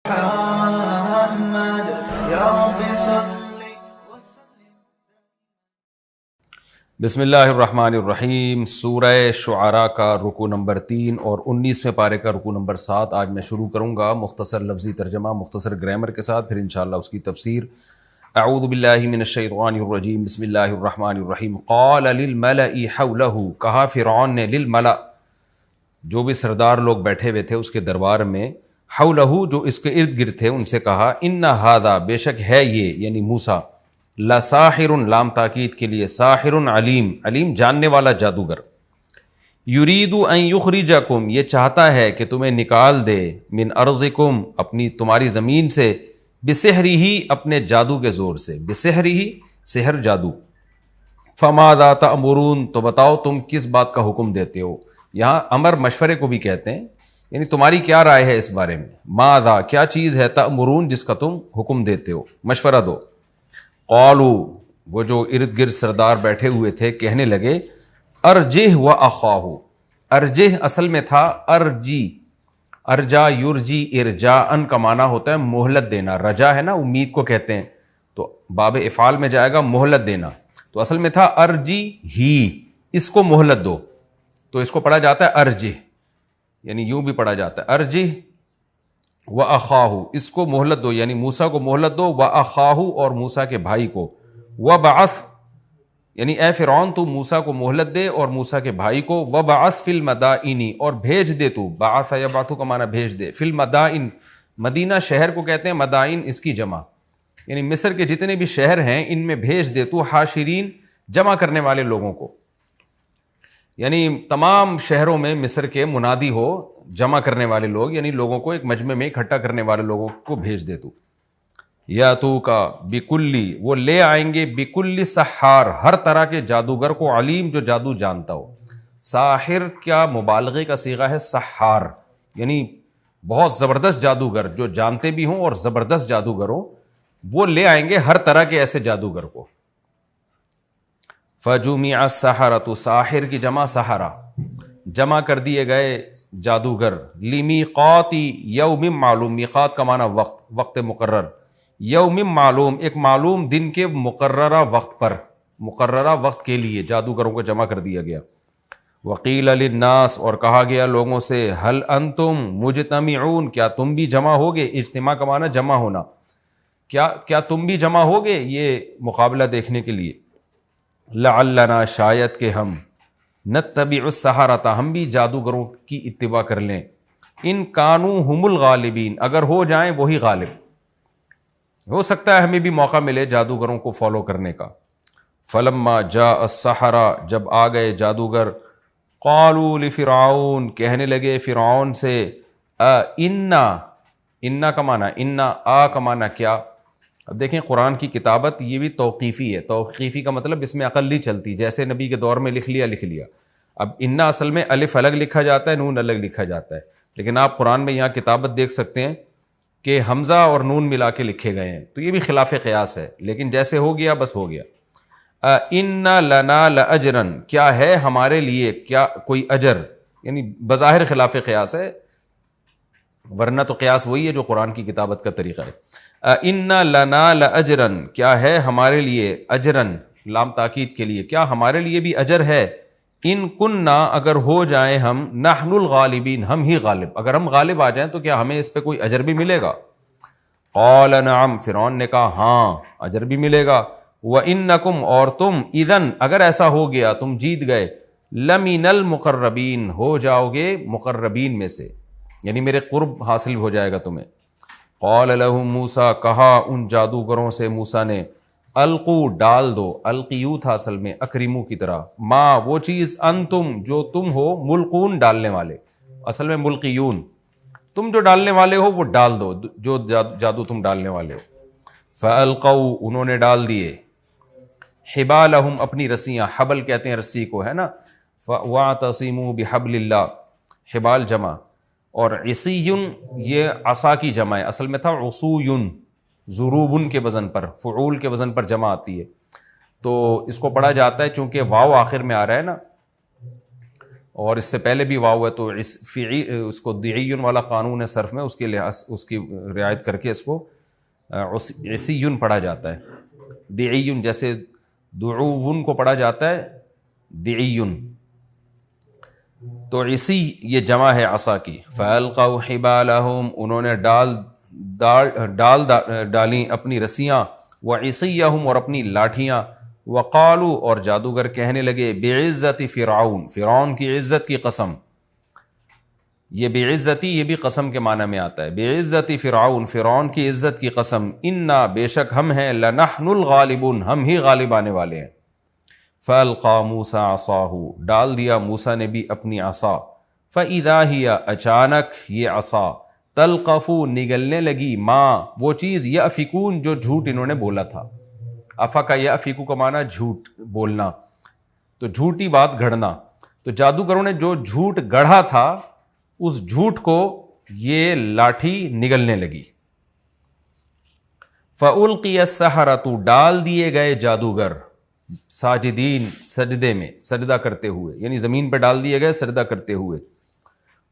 محمد یا رب صل. بسم اللہ الرحمن الرحیم. سورہ شعراء کا رکوع نمبر 3 اور 19ویں پارے کا رکوع نمبر 7 آج میں شروع کروں گا. مختصر لفظی ترجمہ مختصر گرامر کے ساتھ، پھر انشاءاللہ اس کی تفسیر. اعوذ باللہ من الشیطان الرجیم. بسم اللہ الرحمن الرحیم. قال للملأ حولہ، کہا فرعون نے للملأ، جو بھی سردار لوگ بیٹھے ہوئے تھے اس کے دربار میں، حولہ جو اس کے ارد گرد تھے، ان سے کہا ان ھذا، بے شک ہے یہ یعنی موسیٰ، لساحر، لام تاکید کے لیے، ساحر علیم، علیم جاننے والا جادوگر، یرید ان یخرجکم، یہ چاہتا ہے کہ تمہیں نکال دے، من ارضکم، تمہاری زمین سے، بسحرہ، اپنے جادو کے زور سے، بسحرہ، سحر جادو. فماذا تأمرون، تو بتاؤ تم کس بات کا حکم دیتے ہو. یہاں امر مشورے کو بھی کہتے ہیں، یعنی تمہاری کیا رائے ہے اس بارے میں. ماذا، کیا چیز ہے، تأمرون، جس کا تم حکم دیتے ہو، مشورہ دو. قالوا، وہ جو ارد گرد سردار بیٹھے ہوئے تھے کہنے لگے، ارجہ و اخاہ. ارجہ اصل میں تھا ارجی، ارجا یرجی ارجاءن کا معنی ہوتا ہے مہلت دینا. رجا ہے نا، امید کو کہتے ہیں، تو باب افعال میں جائے گا مہلت دینا. تو اصل میں تھا ارجی ہی، اس کو مہلت دو، تو اس کو پڑھا جاتا ہے ارجہ، یعنی یوں بھی پڑھا جاتا ہے ارجہ و اخاہ، اس کو مہلت دو، یعنی موسیٰ کو مہلت دو، و اخاہ، اور موسیٰ کے بھائی کو، وبعث، یعنی اے فرعون تو موسیٰ کو مہلت دے اور موسیٰ کے بھائی کو، وبعث فی المدائن، اور بھیج دے تو، بعث یبعث کا معنی بھیج دے، فی المدائن، مدینہ شہر کو کہتے ہیں، مدائن اس کی جمع، یعنی مصر کے جتنے بھی شہر ہیں ان میں بھیج دے تو، حاشرین، جمع کرنے والے لوگوں کو، یعنی تمام شہروں میں مصر کے منادی ہو، جمع کرنے والے لوگ، یعنی لوگوں کو ایک مجمع میں اکٹھا کرنے والے لوگوں کو بھیج دے تو. یا تو کا بکلی، وہ لے آئیں گے، بکلی سحار، ہر طرح کے جادوگر کو، علیم جو جادو جانتا ہو. ساحر کیا مبالغے کا صیغہ ہے، سحار یعنی بہت زبردست جادوگر، جو جانتے بھی ہوں اور زبردست جادوگر ہوں، وہ لے آئیں گے ہر طرح کے ایسے جادوگر کو. فجمع السحرۃ، ساحر کی جمع سحرہ، جمع کر دیے گئے جادوگر، لمیقات یوم معلوم، میقات کا معنی وقت، وقت مقرر، یوم معلوم، ایک معلوم دن کے مقررہ وقت پر، مقررہ وقت کے لیے جادوگروں کو جمع کر دیا گیا. وقیل للناس، اور کہا گیا لوگوں سے، هل انتم مجتمعون، کیا تم بھی جمع ہوگے. اجتماع کا معنی جمع ہونا، کیا تم بھی جمع ہوگے یہ مقابلہ دیکھنے کے لیے. لعلنا، شاید کہ ہم، نتبع السحرۃ، ہم بھی جادوگروں کی اتباع کر لیں، ان کانوا هم الغالبین، اگر ہو جائیں وہی غالب، ہو سکتا ہے ہمیں بھی موقع ملے جادوگروں کو فالو کرنے کا. فلما جاء السحرہ، جب آ گئے جادوگر، قالوا لفرعون، کہنے لگے فرعون سے، انا کا معنی انا، کا معنی کیا. اب دیکھیں قرآن کی کتابت یہ بھی توقیفی ہے. توقیفی کا مطلب اس میں عقل نہیں چلتی، جیسے نبی کے دور میں لکھ لیا. اب انا اصل میں الف الگ لکھا جاتا ہے، نون الگ لکھا جاتا ہے، لیکن آپ قرآن میں یہاں کتابت دیکھ سکتے ہیں کہ حمزہ اور نون ملا کے لکھے گئے ہیں، تو یہ بھی خلاف قیاس ہے، لیکن جیسے ہو گیا بس ہو گیا. ان لنا لاجرا، کیا ہے ہمارے لیے کیا کوئی اجر، یعنی بظاہر خلاف قیاس ہے، ورنہ تو قیاس وہی ہے جو قرآن کی کتابت کا طریقہ ہے. ان لنا لاجرا، کیا ہے ہمارے لیے، اجرن لام تاکید کے لیے، کیا ہمارے لیے بھی اجر ہے. ان کننا، اگر ہو جائیں ہم، نحن الغالبین، ہم ہی غالب، اگر ہم غالب آ جائیں تو کیا ہمیں اس پہ کوئی اجر بھی ملے گا. قال نعم، فرعون نے کہا ہاں اجر بھی ملے گا. وانکم، اور تم، اذن اگر ایسا ہو گیا تم جیت گئے، لمن المقربین، ہو جاؤ گے مقربین میں سے، یعنی میرے قرب حاصل ہو جائے گا تمہیں. قال لهم موسیٰ، کہا ان جادوگروں سے موسیٰ نے، القو، ڈال دو، القیو تھا اصل میں اکریمو کی طرح، ما، وہ چیز، انتم، جو تم ہو، ملقون، ڈالنے والے، اصل میں ملقیون، تم جو ڈالنے والے ہو وہ ڈال دو، جو جادو تم ڈالنے والے ہو. فالقوا، انہوں نے ڈال دیے، حبالہم، اپنی رسیاں، حبل کہتے ہیں رسی کو، ہے نا. واعتصموا بحبل اللہ، حبال جمع، اور عصیٌ یہ عصا کی جمع ہے، اصل میں تھا عصویٌ، ضروبن کے وزن پر، فعول کے وزن پر جمع آتی ہے، تو اس کو پڑھا جاتا ہے چونکہ واو آخر میں آ رہا ہے نا، اور اس سے پہلے بھی واو ہے تو اس کو دعیٌ والا قانون ہے صرف میں، اس کے لحاظ اس کی رعایت کر کے اس کو عصیٌ پڑھا جاتا ہے. دعیٌ جیسے دعوٌ کو پڑھا جاتا ہے دعیٌ، تو عصی یہ جمع ہے عصا کی. فَأَلْقَوْا حِبَالَهُمْ انہوں نے ڈالیں اپنی رسیاں، وَعِصِيَّهُمْ اور اپنی لاٹھیاں، وَقَالُوا اور جادوگر کہنے لگے بِعِزَّةِ فرعون فرعون کی عزت کی قسم. یہ بعزتی یہ بھی قسم کے معنی میں آتا ہے. بعزت فرعون فرعون کی عزت کی قسم، انا بے شک ہم ہیں، لنحن الغالبون ہم ہی غالب آنے والے ہیں. فَأَلْقَى مُوسَىٰ عَصَاهُ ڈال دیا موسیٰ نے بھی اپنی عصا. فَإِذَا هِيَ اچانک یہ عصا، تلقف نگلنے لگی، ماں وہ چیز، یأفکون جو جھوٹ انہوں نے بولا تھا. افک یأفک کا معنی جھوٹ بولنا، تو جھوٹی بات گھڑنا. تو جادوگروں نے جو جھوٹ گڑھا تھا اس جھوٹ کو یہ لاٹھی نگلنے لگی. فَأُلْقِيَ السَّحَرَةُ ڈال دیے گئے جادوگر، ساجدین سجدے میں سجدہ کرتے ہوئے، یعنی زمین پہ ڈال دیے گئے سجدہ کرتے ہوئے.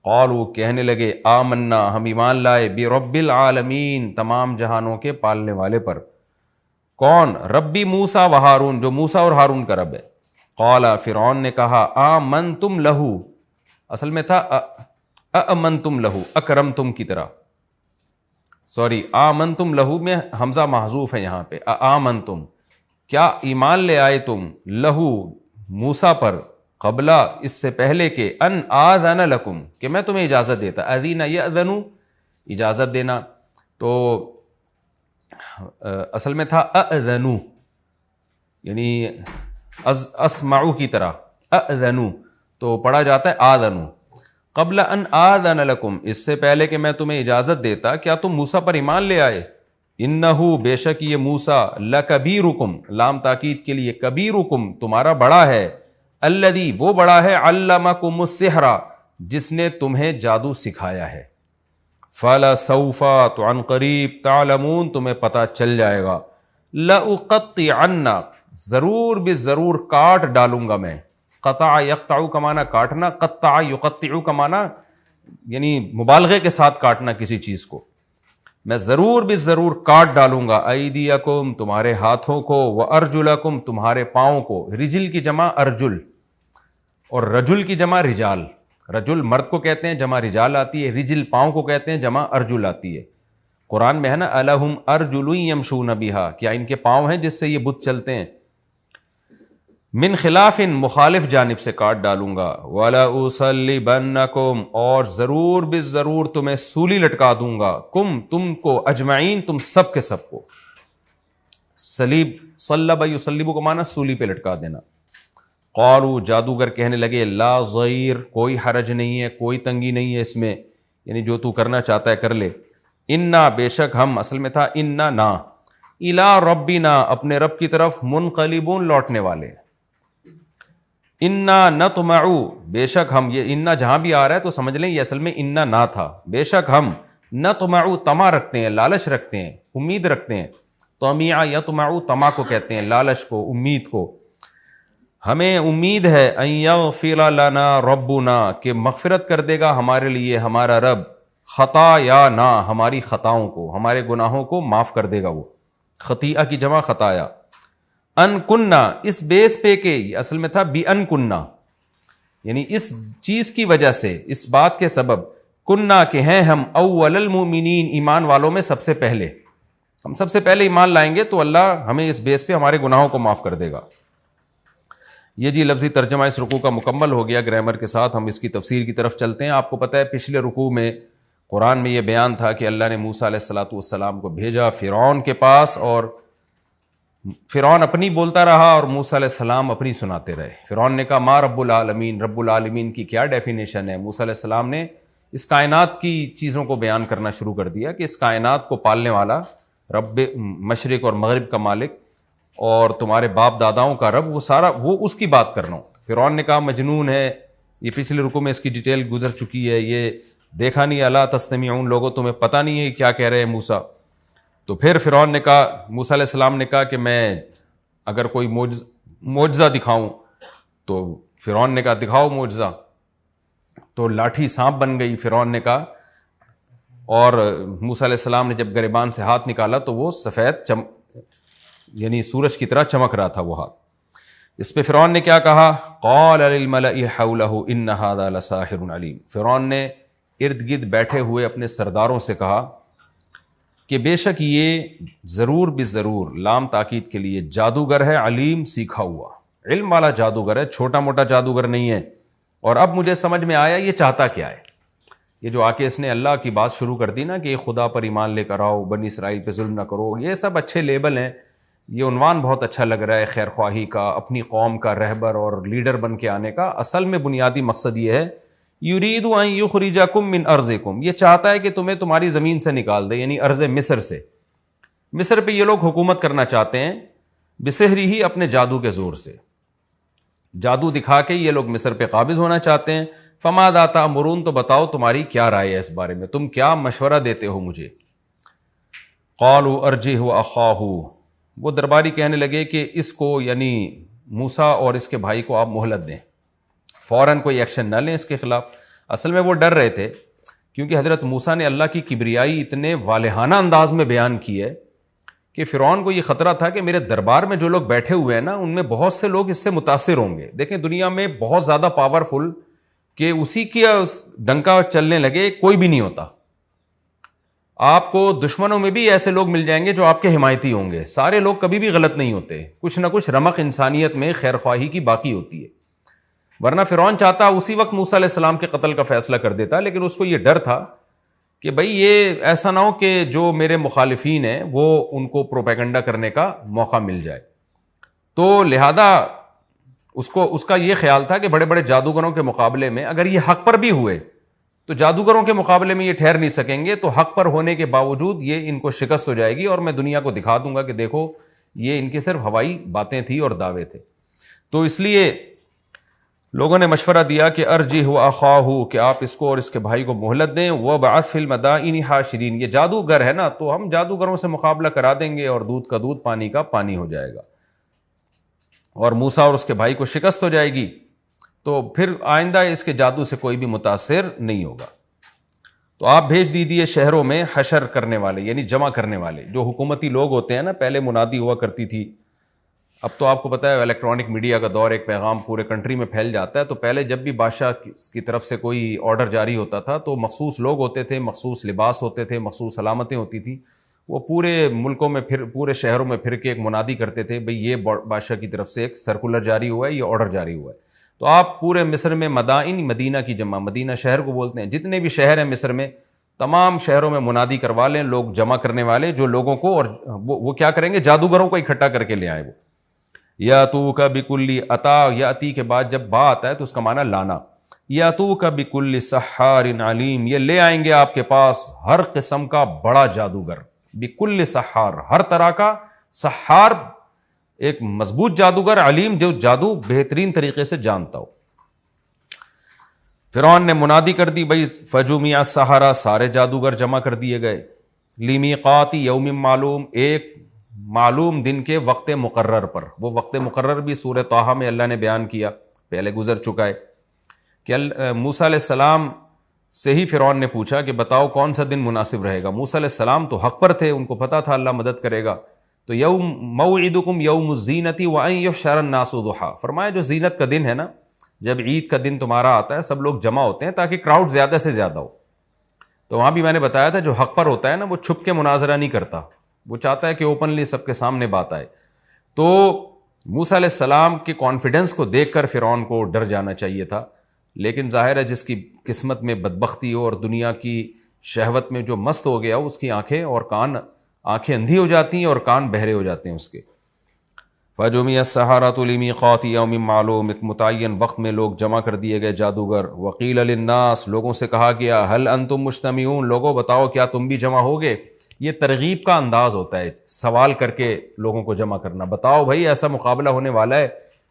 قالوا کہنے لگے آمنا ہم ایمان لائے، برب العالمین تمام جہانوں کے پالنے والے پر. کون؟ ربی موسیٰ و ہارون جو موسیٰ اور ہارون کا رب ہے. قال فرعون نے کہا آمنتم لہو، اصل میں تھا امنتم لہو، اکرمتم کی طرح، سوری آمنتم لہو میں حمزہ محذوف ہے یہاں پہ. آمنتم کیا ایمان لے آئے تم، لہو موسیٰ پر، قبلہ اس سے پہلے کہ ان آذن لکم کہ میں تمہیں اجازت دیتا. اذین یأذن اجازت دینا، تو اصل میں تھا اذنو یعنی اسمعو کی طرح، اذنو تو پڑھا جاتا ہے آذنو. قبل ان آذن لکم اس سے پہلے کہ میں تمہیں اجازت دیتا، کیا تم موسیٰ پر ایمان لے آئے. انہو بے شک یہ موسیٰ، لکبیرکم لام تاکید کے لیے، کبیرکم تمہارا بڑا ہے، الذی وہ بڑا ہے، علمکم السحر جس نے تمہیں جادو سکھایا ہے. فلسوف تو عن قریب، تعلمون تمہیں پتہ چل جائے گا. لأقطعن ضرور بضرور کاٹ ڈالوں گا میں. قطع یقطع کا معنی کاٹنا، قطع یقطع کا معنی یعنی مبالغے کے ساتھ کاٹنا کسی چیز کو. میں ضرور بضرور کاٹ ڈالوں گا، ایدیکم تمہارے ہاتھوں کو، وارجلکم تمہارے پاؤں کو. رجل کی جمع ارجل اور رجل کی جمع رجال. رجل مرد کو کہتے ہیں، جمع رجال آتی ہے. رجل پاؤں کو کہتے ہیں، جمع ارجل آتی ہے. قرآن میں ہے نا الہم ارجل یمشون بہا، کیا ان کے پاؤں ہیں جس سے یہ بت چلتے ہیں. من خلاف مخالف جانب سے کاٹ ڈالوں گا. وَلَأُصَلِّبَنَّكُمْ اور ضرور بضرور تمہیں سولی لٹکا دوں گا، تم کو اجمعین تم سب کے سب کو. صلیب صلب یصلب کو معنی سولی پہ لٹکا دینا. قالوا جادوگر کہنے لگے لا ضیر کوئی حرج نہیں ہے، کوئی تنگی نہیں ہے اس میں، یعنی جو تو کرنا چاہتا ہے کر لے. انا بے شک ہم، اصل میں تھا انا نا، الی ربنا اپنے رب کی طرف، منقلبون لوٹنے والے. انا نطمع بے شک ہم، یہ انا جہاں بھی آ رہا ہے تو سمجھ لیں یہ اصل میں انا نا تھا. بے شک ہم نطمع طمع رکھتے ہیں، لالچ رکھتے ہیں، امید رکھتے ہیں. طمع یطمع طمع کو کہتے ہیں، لالچ کو، امید کو. ہمیں امید ہے ان یغفر لنا ربنا کہ مغفرت کر دے گا ہمارے لیے ہمارا رب، خطایا ہماری خطاؤں کو، ہمارے گناہوں کو معاف کر دے گا وہ. خطیئہ کی جمع خطایا. ان کننا اس بیس پہ کہ اصل میں تھا بی ان کننا، یعنی اس چیز کی وجہ سے، اس بات کے سبب، کننا کہ ہیں ہم اول المؤمنین ایمان والوں میں سب سے پہلے، ہم سب سے پہلے ایمان لائیں گے تو اللہ ہمیں اس بیس پہ ہمارے گناہوں کو معاف کر دے گا. یہ جی لفظی ترجمہ اس رکوع کا مکمل ہو گیا گرامر کے ساتھ. ہم اس کی تفسیر کی طرف چلتے ہیں. آپ کو پتہ ہے پچھلے رکوع میں قرآن میں یہ بیان تھا کہ اللہ نے موسیٰ علیہ السلام کو بھیجا فرعون کے پاس، اور فرعون اپنی بولتا رہا اور موسیٰ علیہ السلام اپنی سناتے رہے. فرعون نے کہا ما رب العالمین، رب العالمین کی کیا ڈیفینیشن ہے. موسیٰ علیہ السلام نے اس کائنات کی چیزوں کو بیان کرنا شروع کر دیا کہ اس کائنات کو پالنے والا رب مشرق اور مغرب کا مالک اور تمہارے باپ داداؤں کا رب، وہ سارا وہ اس کی بات کر رہا ہوں. فرعون نے کہا مجنون ہے، یہ پچھلے رکوع میں اس کی ڈیٹیل گزر چکی ہے، یہ دیکھا نہیں، الا تستمعون لوگوں تمہیں پتہ نہیں ہے کیا کہہ رہے ہیں موسیٰ. تو پھر فرعون نے کہا، موسیٰ علیہ السلام نے کہا کہ میں اگر کوئی معجزہ دکھاؤں، تو فرعون نے کہا دکھاؤ معجزہ. تو لاٹھی سانپ بن گئی فرعون نے کہا، اور موسیٰ علیہ السلام نے جب گریبان سے ہاتھ نکالا تو وہ سفید یعنی سورج کی طرح چمک رہا تھا وہ ہاتھ۔ اس پہ فرعون نے کیا کہا؟ قال للملئ حولہ ان ھذا لساحر علیم، فرعون نے ارد گرد بیٹھے ہوئے اپنے سرداروں سے کہا کہ بے شک یہ ضرور بضرور، لام تاکید کے لیے، جادوگر ہے، علیم سیکھا ہوا، علم والا جادوگر ہے، چھوٹا موٹا جادوگر نہیں ہے۔ اور اب مجھے سمجھ میں آیا یہ چاہتا کیا ہے۔ یہ جو آ کے اس نے اللہ کی بات شروع کر دی نا کہ خدا پر ایمان لے کر آؤ، بنی اسرائیل پہ ظلم نہ کرو، یہ سب اچھے لیبل ہیں، یہ عنوان بہت اچھا لگ رہا ہے خیر خواہی کا، اپنی قوم کا رہبر اور لیڈر بن کے آنے کا۔ اصل میں بنیادی مقصد یہ ہے، یرید ان یخرجکم من ارضکم، یہ چاہتا ہے کہ تمہیں تمہاری زمین سے نکال دے، یعنی ارض مصر سے۔ مصر پہ یہ لوگ حکومت کرنا چاہتے ہیں بسحری ہی، اپنے جادو کے زور سے، جادو دکھا کے یہ لوگ مصر پہ قابض ہونا چاہتے ہیں۔ فماذا تأمرون، تو بتاؤ تمہاری کیا رائے ہے اس بارے میں، تم کیا مشورہ دیتے ہو مجھے؟ قالوا ارجہ واخاہ، وہ درباری کہنے لگے کہ اس کو یعنی موسیٰ اور اس کے بھائی کو آپ مہلت دیں، فوراً کوئی ایکشن نہ لیں اس کے خلاف۔ اصل میں وہ ڈر رہے تھے کیونکہ حضرت موسیٰ نے اللہ کی کبریائی اتنے والہانہ انداز میں بیان کی ہے کہ فرعون کو یہ خطرہ تھا کہ میرے دربار میں جو لوگ بیٹھے ہوئے ہیں نا، ان میں بہت سے لوگ اس سے متاثر ہوں گے۔ دیکھیں دنیا میں بہت زیادہ پاورفل کہ اسی کی ڈنکا چلنے لگے کوئی بھی نہیں ہوتا۔ آپ کو دشمنوں میں بھی ایسے لوگ مل جائیں گے جو آپ کے حمایتی ہوں گے، سارے لوگ کبھی بھی غلط نہیں ہوتے، کچھ نہ کچھ رمق انسانیت میں خیر خواہی کی باقی ہوتی ہے۔ ورنہ فرعون چاہتا اسی وقت موسیٰ علیہ السلام کے قتل کا فیصلہ کر دیتا، لیکن اس کو یہ ڈر تھا کہ بھئی یہ ایسا نہ ہو کہ جو میرے مخالفین ہیں وہ ان کو پروپیگنڈا کرنے کا موقع مل جائے۔ تو لہذا اس کا یہ خیال تھا کہ بڑے بڑے جادوگروں کے مقابلے میں اگر یہ حق پر بھی ہوئے تو جادوگروں کے مقابلے میں یہ ٹھہر نہیں سکیں گے، تو حق پر ہونے کے باوجود یہ ان کو شکست ہو جائے گی اور میں دنیا کو دکھا دوں گا کہ دیکھو یہ ان کی صرف ہوائی باتیں تھی اور دعوے تھے۔ تو اس لیے لوگوں نے مشورہ دیا کہ ارجہ واخاہ، کہ آپ اس کو اور اس کے بھائی کو مہلت دیں، وابعث فی المدائن حاشرین، یہ جادوگر ہے نا تو ہم جادوگروں سے مقابلہ کرا دیں گے اور دودھ کا دودھ پانی کا پانی ہو جائے گا، اور موسیٰ اور اس کے بھائی کو شکست ہو جائے گی، تو پھر آئندہ اس کے جادو سے کوئی بھی متاثر نہیں ہوگا۔ تو آپ بھیج دیجیے شہروں میں حشر کرنے والے، یعنی جمع کرنے والے، جو حکومتی لوگ ہوتے ہیں نا، پہلے منادی ہوا کرتی تھی، اب تو آپ کو پتہ ہے الیکٹرانک میڈیا کا دور، ایک پیغام پورے کنٹری میں پھیل جاتا ہے، تو پہلے جب بھی بادشاہ کی طرف سے کوئی آرڈر جاری ہوتا تھا تو مخصوص لوگ ہوتے تھے، مخصوص لباس ہوتے تھے، مخصوص علامتیں ہوتی تھیں، وہ پورے ملکوں میں پورے شہروں میں پھر کے ایک منادی کرتے تھے، بھئی یہ بادشاہ کی طرف سے ایک سرکولر جاری ہوا ہے، یہ آرڈر جاری ہوا ہے۔ تو آپ پورے مصر میں مدائن، مدینہ کی جمع، مدینہ شہر کو بولتے ہیں، جتنے بھی شہر ہیں مصر میں تمام شہروں میں منادی کروا لیں، لوگ جمع کرنے والے جو لوگوں کو، اور وہ کیا کریں گے، جادوگروں کو اکٹھا کر کے لے آئے۔ وہ یاتوک بکل، عطا یاتی کے بعد جب با آتا ہے تو اس کا معنی لانا، یاتوک بکل سحار علیم، یہ لے آئیں گے آپ کے پاس ہر قسم کا بڑا جادوگر، بکل سحار، ہر طرح کا سحار، ایک مضبوط جادوگر، علیم جو جادو بہترین طریقے سے جانتا ہو۔ فرعون نے منادی کر دی، بھئی فجمع السحرہ، سارے جادوگر جمع کر دیے گئے، لمیقات یوم معلوم، ایک معلوم دن کے وقت مقرر پر۔ وہ وقت مقرر بھی سورہ طٰہٰ میں اللہ نے بیان کیا، پہلے گزر چکا ہے، کہ موسیٰ علیہ السلام سے ہی فرعون نے پوچھا کہ بتاؤ کون سا دن مناسب رہے گا۔ موسیٰ علیہ السلام تو حق پر تھے، ان کو پتہ تھا اللہ مدد کرے گا، تو یوم موعدکم یوم الزینۃ وان یحشر الناس ضحیٰ، فرمایا جو زینت کا دن ہے نا، جب عید کا دن تمہارا آتا ہے سب لوگ جمع ہوتے ہیں تاکہ کراؤڈ زیادہ سے زیادہ ہو۔ تو وہاں بھی میں نے بتایا تھا جو حق پر ہوتا ہے نا وہ چھپ کے مناظرہ نہیں کرتا، وہ چاہتا ہے کہ اوپنلی سب کے سامنے بات آئے۔ تو موسیٰ علیہ السلام کے کانفیڈنس کو دیکھ کر فرعون کو ڈر جانا چاہیے تھا، لیکن ظاہر ہے جس کی قسمت میں بدبختی ہو اور دنیا کی شہوت میں جو مست ہو گیا اس کی آنکھیں اندھی ہو جاتی ہیں اور کان بہرے ہو جاتے ہیں اس کے۔ فجمع السحرۃ لمیقات یوم معلوم، ایک متعین وقت میں لوگ جمع کر دیے گئے جادوگر۔ وقیل للناس، لوگوں سے کہا گیا هل انتم مجتمعون، لوگوں بتاؤ کیا تم بھی جمع ہوگے۔ یہ ترغیب کا انداز ہوتا ہے، سوال کر کے لوگوں کو جمع کرنا، بتاؤ بھائی ایسا مقابلہ ہونے والا ہے،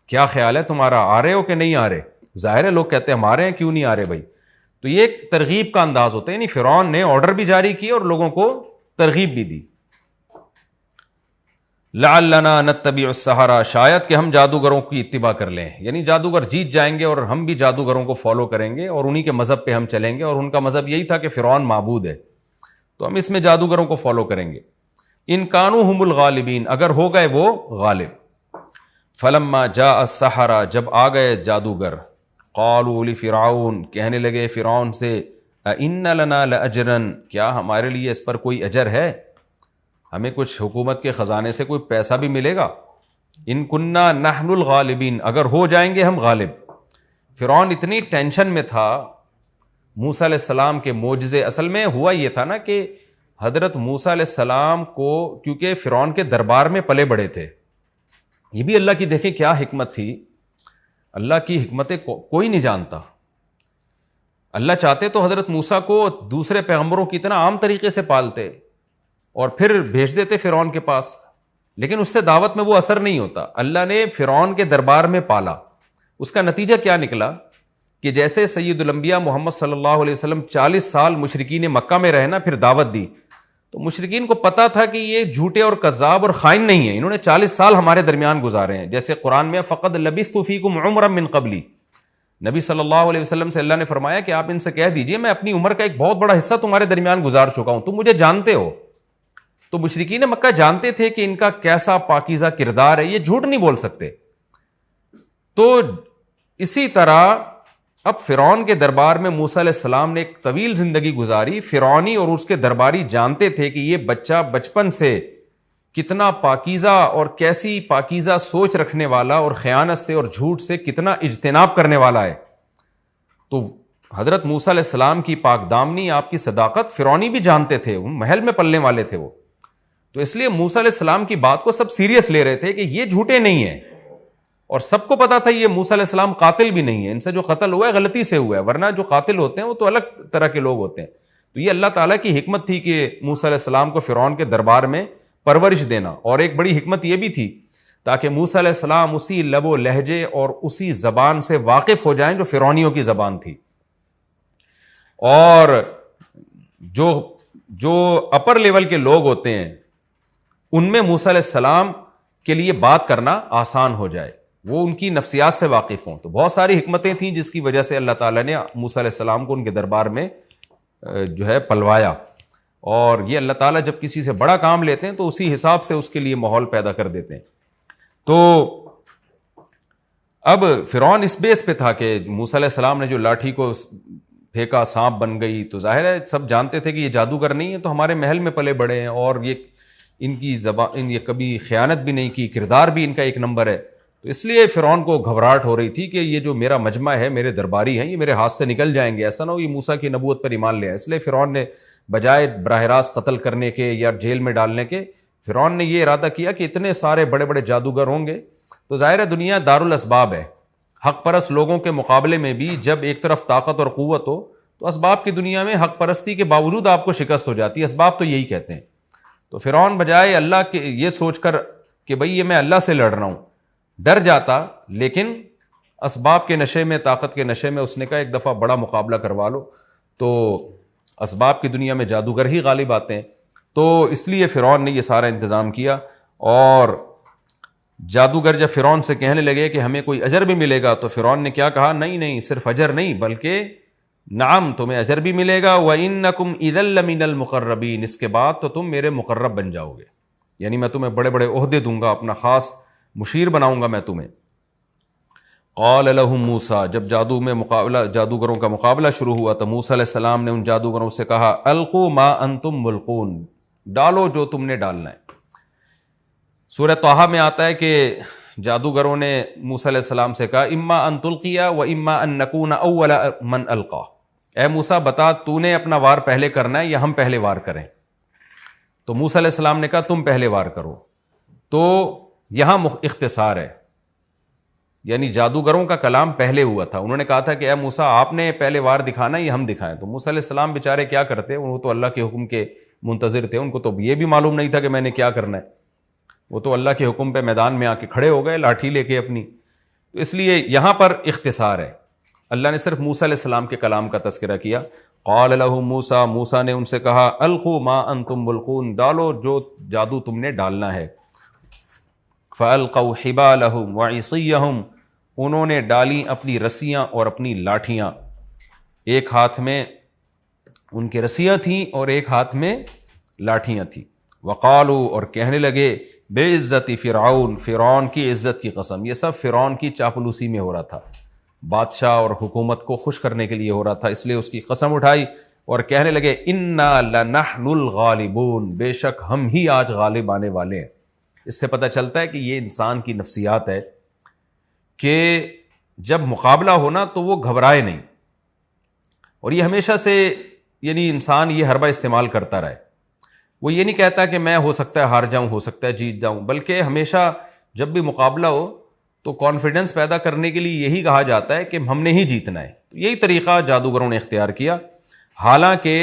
کیا خیال ہے تمہارا، آ رہے ہو کہ نہیں آ رہے؟ ظاہر ہے لوگ کہتے ہیں ہم آ رہے ہیں، کیوں نہیں آ رہے بھائی۔ تو یہ ایک ترغیب کا انداز ہوتا ہے، یعنی فرعون نے آرڈر بھی جاری کیے اور لوگوں کو ترغیب بھی دی۔ لعلنا نتبع السحرہ، شاید کہ ہم جادوگروں کی اتباع کر لیں، یعنی جادوگر جیت جائیں گے اور ہم بھی جادوگروں کو فالو کریں گے اور انہی کے مذہب پہ ہم چلیں گے، اور ان کا مذہب یہی تھا کہ فرعون معبود ہے، تو ہم اس میں جادوگروں کو فالو کریں گے۔ ان کانوا هم الغالبین، اگر ہو گئے وہ غالب۔ فلما جاء السحرہ، جب آ گئے جادوگر، قالوا لفرعون، کہنے لگے فرعون سے، اِنَّ لَنَا لَأَجْرًا، کیا ہمارے لیے اس پر کوئی اجر ہے، ہمیں کچھ حکومت کے خزانے سے کوئی پیسہ بھی ملے گا؟ ان کننا نحن الغالبین، اگر ہو جائیں گے ہم غالب۔ فرعون اتنی ٹینشن میں تھا موسیٰ علیہ السلام کے معجزے، اصل میں ہوا یہ تھا نا کہ حضرت موسیٰ علیہ السلام کو، کیونکہ فرعون کے دربار میں پلے بڑے تھے، یہ بھی اللہ کی دیکھیں کیا حکمت تھی، اللہ کی حکمتیں کوئی نہیں جانتا۔ اللہ چاہتے تو حضرت موسیٰ کو دوسرے پیغمبروں کی طرح عام طریقے سے پالتے اور پھر بھیج دیتے فرعون کے پاس، لیکن اس سے دعوت میں وہ اثر نہیں ہوتا۔ اللہ نے فرعون کے دربار میں پالا، اس کا نتیجہ کیا نکلا کہ جیسے سید الانبیاء محمد صلی اللہ علیہ وسلم 40 سال مشرکین مکہ میں رہے نا، پھر دعوت دی، تو مشرکین کو پتا تھا کہ یہ جھوٹے اور کذاب اور خائن نہیں ہیں، انہوں نے 40 سال ہمارے درمیان گزارے ہیں، جیسے قرآن میں فقد لبثت فیکم عمرا من قبلی، نبی صلی اللہ علیہ وسلم سے اللہ نے فرمایا کہ آپ ان سے کہہ دیجئے میں اپنی عمر کا ایک بہت بڑا حصہ تمہارے درمیان گزار چکا ہوں، تم مجھے جانتے ہو۔ تو مشرکین مکہ جانتے تھے کہ ان کا کیسا پاکیزہ کردار ہے، یہ جھوٹ نہیں بول سکتے۔ تو اسی طرح اب فرعون کے دربار میں موسیٰ علیہ السلام نے ایک طویل زندگی گزاری، فرعونی اور اس کے درباری جانتے تھے کہ یہ بچہ بچپن سے کتنا پاکیزہ اور کیسی پاکیزہ سوچ رکھنے والا اور خیانت سے اور جھوٹ سے کتنا اجتناب کرنے والا ہے۔ تو حضرت موسیٰ علیہ السلام کی پاک دامنی، آپ کی صداقت فرعونی بھی جانتے تھے، محل میں پلنے والے تھے وہ، تو اس لیے موسیٰ علیہ السلام کی بات کو سب سیریس لے رہے تھے کہ یہ جھوٹے نہیں ہیں، اور سب کو پتا تھا یہ موسیٰ علیہ السلام قاتل بھی نہیں ہے، ان سے جو قتل ہوا ہے غلطی سے ہوا ہے، ورنہ جو قاتل ہوتے ہیں وہ تو الگ طرح کے لوگ ہوتے ہیں۔ تو یہ اللہ تعالیٰ کی حکمت تھی کہ موسیٰ علیہ السلام کو فرعون کے دربار میں پرورش دینا، اور ایک بڑی حکمت یہ بھی تھی تاکہ موسیٰ علیہ السلام اسی لب و لہجے اور اسی زبان سے واقف ہو جائیں جو فرعونیوں کی زبان تھی، اور جو اپر لیول کے لوگ ہوتے ہیں ان میں موسیٰ علیہ السلام کے لیے بات کرنا آسان ہو جائے، وہ ان کی نفسیات سے واقف ہوں۔ تو بہت ساری حکمتیں تھیں جس کی وجہ سے اللہ تعالیٰ نے موسیٰ علیہ السلام کو ان کے دربار میں جو ہے پلوایا، اور یہ اللہ تعالیٰ جب کسی سے بڑا کام لیتے ہیں تو اسی حساب سے اس کے لیے ماحول پیدا کر دیتے ہیں۔ تو اب فرعون اس بیس پہ تھا کہ موسیٰ علیہ السلام نے جو لاٹھی کو پھینکا سانپ بن گئی، تو ظاہر ہے سب جانتے تھے کہ یہ جادوگر نہیں ہے، تو ہمارے محل میں پلے بڑے ہیں، اور یہ ان کی زبان، یہ کبھی خیانت بھی نہیں کی، کردار بھی ان کا ایک نمبر ہے۔ تو اس لیے فرعون کو گھبراہٹ ہو رہی تھی کہ یہ جو میرا مجمع ہے، میرے درباری ہیں، یہ میرے ہاتھ سے نکل جائیں گے، ایسا نہ ہو یہ موسیٰ کی نبوت پر ایمان لے آئے۔ اس لیے فرعون نے بجائے براہ راست قتل کرنے کے یا جیل میں ڈالنے کے، فرعون نے یہ ارادہ کیا کہ اتنے سارے بڑے بڑے جادوگر ہوں گے، تو ظاہر ہے دنیا دارالاسباب ہے، حق پرست لوگوں کے مقابلے میں بھی جب ایک طرف طاقت اور قوت ہو تو اسباب کی دنیا میں حق پرستی کے باوجود آپ کو شکست ہو جاتی ہے، اسباب تو یہی کہتے ہیں۔ تو فرعون بجائے اللہ کے یہ سوچ کر کہ بھئی یہ میں اللہ سے لڑ رہا ہوں، ڈر جاتا، لیکن اسباب کے نشے میں، طاقت کے نشے میں اس نے کہا ایک دفعہ بڑا مقابلہ کروا لو، تو اسباب کی دنیا میں جادوگر ہی غالب آتے ہیں۔ تو اس لیے فرعون نے یہ سارا انتظام کیا، اور جادوگر جب فرعون سے کہنے لگے کہ ہمیں کوئی اجر بھی ملے گا، تو فرعون نے کیا کہا، نہیں صرف اجر نہیں بلکہ نعم تمہیں اجر بھی ملے گا، وَإِنَّكُمْ إِذًا لَّمِنَ الْمُقَرَّبِينَ، اس کے بعد تو تم میرے مقرب بن جاؤ گے، یعنی میں تمہیں بڑے بڑے عہدے دوں گا، اپنا خاص مشیر بناؤں گا میں تمہیں۔ قال لهم موسیٰ، جب جادوگروں کا مقابلہ شروع ہوا تو موسیٰ علیہ السلام نے ان جادوگروں سے کہا، القوا ما انتم ملقون، ڈالو جو تم نے ڈالنا ہے۔ سورہ طٰہٰ میں آتا ہے کہ جادوگروں نے موسیٰ علیہ السلام سے کہا، اما ان تلقی و اما ان نکون اول من القا، اے موسیٰ بتا تو نے اپنا وار پہلے کرنا ہے یا ہم پہلے وار کریں؟ تو موسیٰ علیہ السلام نے کہا تم پہلے وار کرو۔ تو یہاں اختصار ہے، یعنی جادوگروں کا کلام پہلے ہوا تھا، انہوں نے کہا تھا کہ اے موسیٰ آپ نے پہلے وار دکھانا ہے یا ہم دکھائیں؟ تو موسیٰ علیہ السلام بیچارے کیا کرتے، وہ تو اللہ کے حکم کے منتظر تھے، ان کو تو یہ بھی معلوم نہیں تھا کہ میں نے کیا کرنا ہے، وہ تو اللہ کے حکم پہ میدان میں آ کے کھڑے ہو گئے لاٹھی لے کے اپنی۔ تو اس لیے یہاں پر اختصار ہے، اللہ نے صرف موسیٰ علیہ السلام کے کلام کا تذکرہ کیا۔ قال له موسیٰ، موسیٰ نے ان سے کہا، القوا ما انتم ملقون، ڈالو جو جادو تم نے ڈالنا ہے۔ فَأَلْقَوْا حِبَالَهُمْ وَعِصِيَّهُمْ، انہوں نے ڈالی اپنی رسیاں اور اپنی لاٹھیاں، ایک ہاتھ میں ان کے رسیاں تھیں اور ایک ہاتھ میں لاٹھیاں تھیں. وقالوا، اور کہنے لگے، بعزت فرعون، فرعون کی عزت کی قسم. یہ سب فرعون کی چاپلوسی میں ہو رہا تھا، بادشاہ اور حکومت کو خوش کرنے کے لیے ہو رہا تھا، اس لیے اس کی قسم اٹھائی اور کہنے لگے انا لنحن الغالبون، بے شک ہم ہی آج غالب آنے والے ہیں. اس سے پتہ چلتا ہے کہ یہ انسان کی نفسیات ہے کہ جب مقابلہ ہونا تو وہ گھبرائے نہیں، اور یہ ہمیشہ سے یعنی انسان یہ حربہ استعمال کرتا رہے. وہ یہ نہیں کہتا کہ میں ہو سکتا ہے ہار جاؤں، ہو سکتا ہے جیت جاؤں، بلکہ ہمیشہ جب بھی مقابلہ ہو تو کانفیڈنس پیدا کرنے کے لیے یہی کہا جاتا ہے کہ ہم نے ہی جیتنا ہے. یہی طریقہ جادوگروں نے اختیار کیا. حالانکہ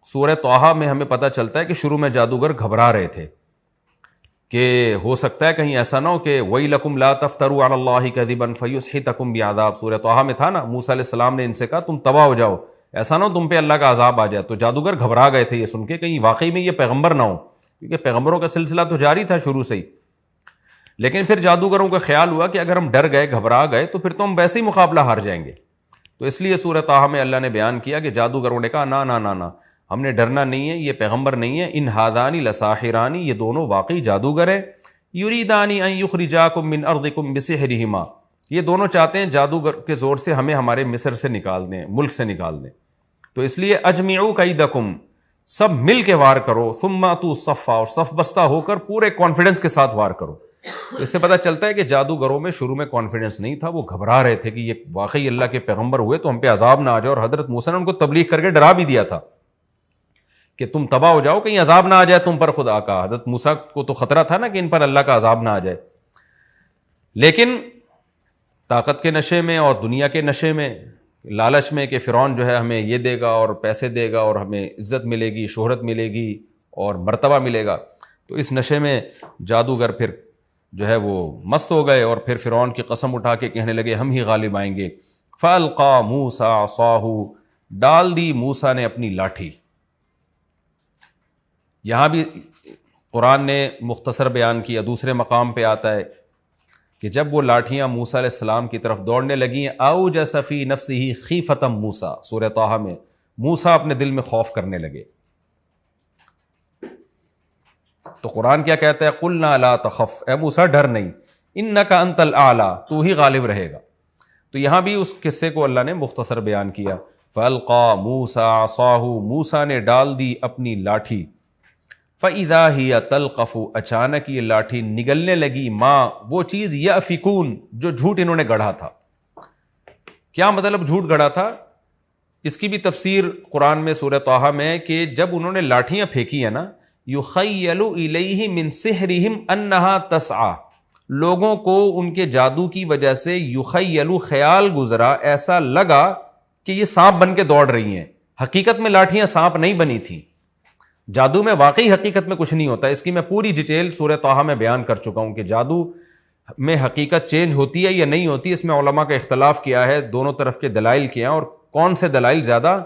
سورہ طٰہٰ میں ہمیں پتہ چلتا ہے کہ شروع میں جادوگر گھبرا رہے تھے کہ ہو سکتا ہے کہیں ایسا نہ ہو کہ وَيْلَكُمْ لَا تَفْتَرُوا عَلَى اللَّهِ كَذِبًا فَيُسْحِتَكُمْ بِعَذَابٍ. سورہ طٰہٰ میں تھا نا، موسیٰ علیہ السلام نے ان سے کہا تم تباہ ہو جاؤ، ایسا نہ ہو تم پہ اللہ کا عذاب آ جائے. تو جادوگر گھبرا گئے تھے یہ سن کے کہیں واقعی میں یہ پیغمبر نہ ہو، کیونکہ پیغمبروں کا سلسلہ تو جاری تھا شروع سے ہی. لیکن پھر جادوگروں کا خیال ہوا کہ اگر ہم ڈر گئے، گھبرا گئے تو پھر تو ہم ویسے ہی مقابلہ ہار جائیں گے. تو اس لیے سورہ طٰہٰ میں اللہ نے بیان کیا کہ جادوگروں نے کہا نا نا نا نا، ہم نے ڈرنا نہیں ہے، یہ پیغمبر نہیں ہے. ان ہادانی لساحرانی، یہ دونوں واقعی جادوگر ہیں. یریدانی ان یخرجاکم من ارضکم بسحرہما، یہ دونوں چاہتے ہیں جادوگر کے زور سے ہمیں ہمارے مصر سے نکال دیں، ملک سے نکال دیں. تو اس لیے اجمعوا کیدکم، سب مل کے وار کرو، ثم اتوا صفا، اور صف بستہ ہو کر پورے کانفیڈنس کے ساتھ وار کرو. اس سے پتہ چلتا ہے کہ جادوگروں میں شروع میں کانفیڈنس نہیں تھا، وہ گھبرا رہے تھے کہ یہ واقعی اللہ کے پیغمبر ہوئے تو ہم پہ عذاب نہ آ جائے. اور حضرت موسیٰ نے ان کو تبلیغ کر کے ڈرا بھی دیا تھا کہ تم تباہ ہو جاؤ، کہیں عذاب نہ آ جائے تم پر خدا کا. حضرت موسیٰ کو تو خطرہ تھا نا کہ ان پر اللہ کا عذاب نہ آ جائے. لیکن طاقت کے نشے میں اور دنیا کے نشے میں، لالچ میں کہ فرعون جو ہے ہمیں یہ دے گا اور پیسے دے گا اور ہمیں عزت ملے گی، شہرت ملے گی اور مرتبہ ملے گا، تو اس نشے میں جادوگر پھر جو ہے وہ مست ہو گئے اور پھر فرعون کی قسم اٹھا کے کہنے لگے ہم ہی غالب آئیں گے. فَأَلْقَى مُوسَىٰ عَصَاهُ، ڈال دی موسیٰ نے اپنی لاٹھی. یہاں بھی قرآن نے مختصر بیان کیا، دوسرے مقام پہ آتا ہے کہ جب وہ لاٹھیاں موسیٰ علیہ السلام کی طرف دوڑنے لگیں، أَوْجَسَ فِي نَفْسِهِ خِيفَةً موسیٰ، سورہ طٰہٰ میں موسیٰ اپنے دل میں خوف کرنے لگے. تو قرآن کیا کہتا ہے؟ قُلْنَا لَا تَخَفْ، اے موسیٰ ڈر نہیں، إِنَّكَ أَنْتَ الْأَعْلَىٰ، تو ہی غالب رہے گا. تو یہاں بھی اس قصے کو اللہ نے مختصر بیان کیا. فَأَلْقَى مُوسَىٰ عَصَاهُ، موسیٰ نے ڈال دی اپنی لاٹھی. فَإِذَا هِيَ تَلْقَفُ، اچانک یہ لاٹھی نگلنے لگی، ماں وہ چیز، یأفکون، جو جھوٹ انہوں نے گڑھا تھا. کیا مطلب جھوٹ گڑھا تھا؟ اس کی بھی تفسیر قرآن میں سورہ طٰہٰ میں ہے کہ جب انہوں نے لاٹھیاں پھینکی ہیں نا، یخیل الیہ من سحرہم انہا تسعی، لوگوں کو ان کے جادو کی وجہ سے یخیل، خیال گزرا، ایسا لگا کہ یہ سانپ بن کے دوڑ رہی ہیں. حقیقت میں لاٹھیاں سانپ نہیں بنی تھیں. جادو میں واقعی حقیقت میں کچھ نہیں ہوتا. اس کی میں پوری ڈیٹیل سورہ طٰہٰ میں بیان کر چکا ہوں کہ جادو میں حقیقت چینج ہوتی ہے یا نہیں ہوتی. اس میں علماء کا اختلاف کیا ہے، دونوں طرف کے دلائل کیا ہیں اور کون سے دلائل زیادہ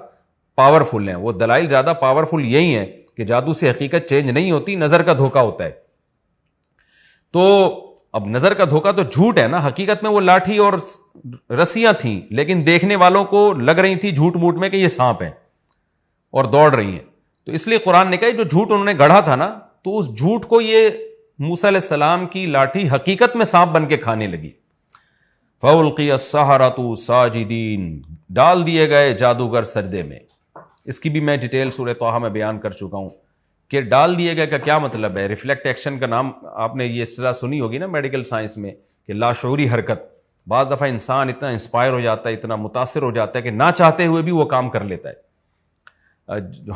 پاورفل ہیں. وہ دلائل زیادہ پاورفل یہی ہیں کہ جادو سے حقیقت چینج نہیں ہوتی، نظر کا دھوکہ ہوتا ہے. تو اب نظر کا دھوکہ تو جھوٹ ہے نا، حقیقت میں وہ لاٹھی اور رسیاں تھیں لیکن دیکھنے والوں کو لگ رہی تھی جھوٹ موٹ میں کہ یہ سانپ ہیں اور دوڑ رہی ہیں. تو اس لیے قرآن نے کہا جو جھوٹ انہوں نے گڑھا تھا نا، تو اس جھوٹ کو یہ موسیٰ علیہ السلام کی لاٹھی حقیقت میں سانپ بن کے کھانے لگی. فَأُلْقِيَ السَّحَرَةُ سَاجِدِينَ، ڈال دیے گئے جادوگر سجدے میں. اس کی بھی میں ڈیٹیل سورہ طٰہٰ میں بیان کر چکا ہوں کہ ڈال دیے گئے کا کیا مطلب ہے. ریفلیکٹ ایکشن کا نام آپ نے یہ اصطلاح سنی ہوگی نا میڈیکل سائنس میں، کہ لاشعوری حرکت. بعض دفعہ انسان اتنا انسپائر ہو جاتا ہے، اتنا متاثر ہو جاتا ہے کہ نہ چاہتے ہوئے بھی وہ کام کر لیتا ہے.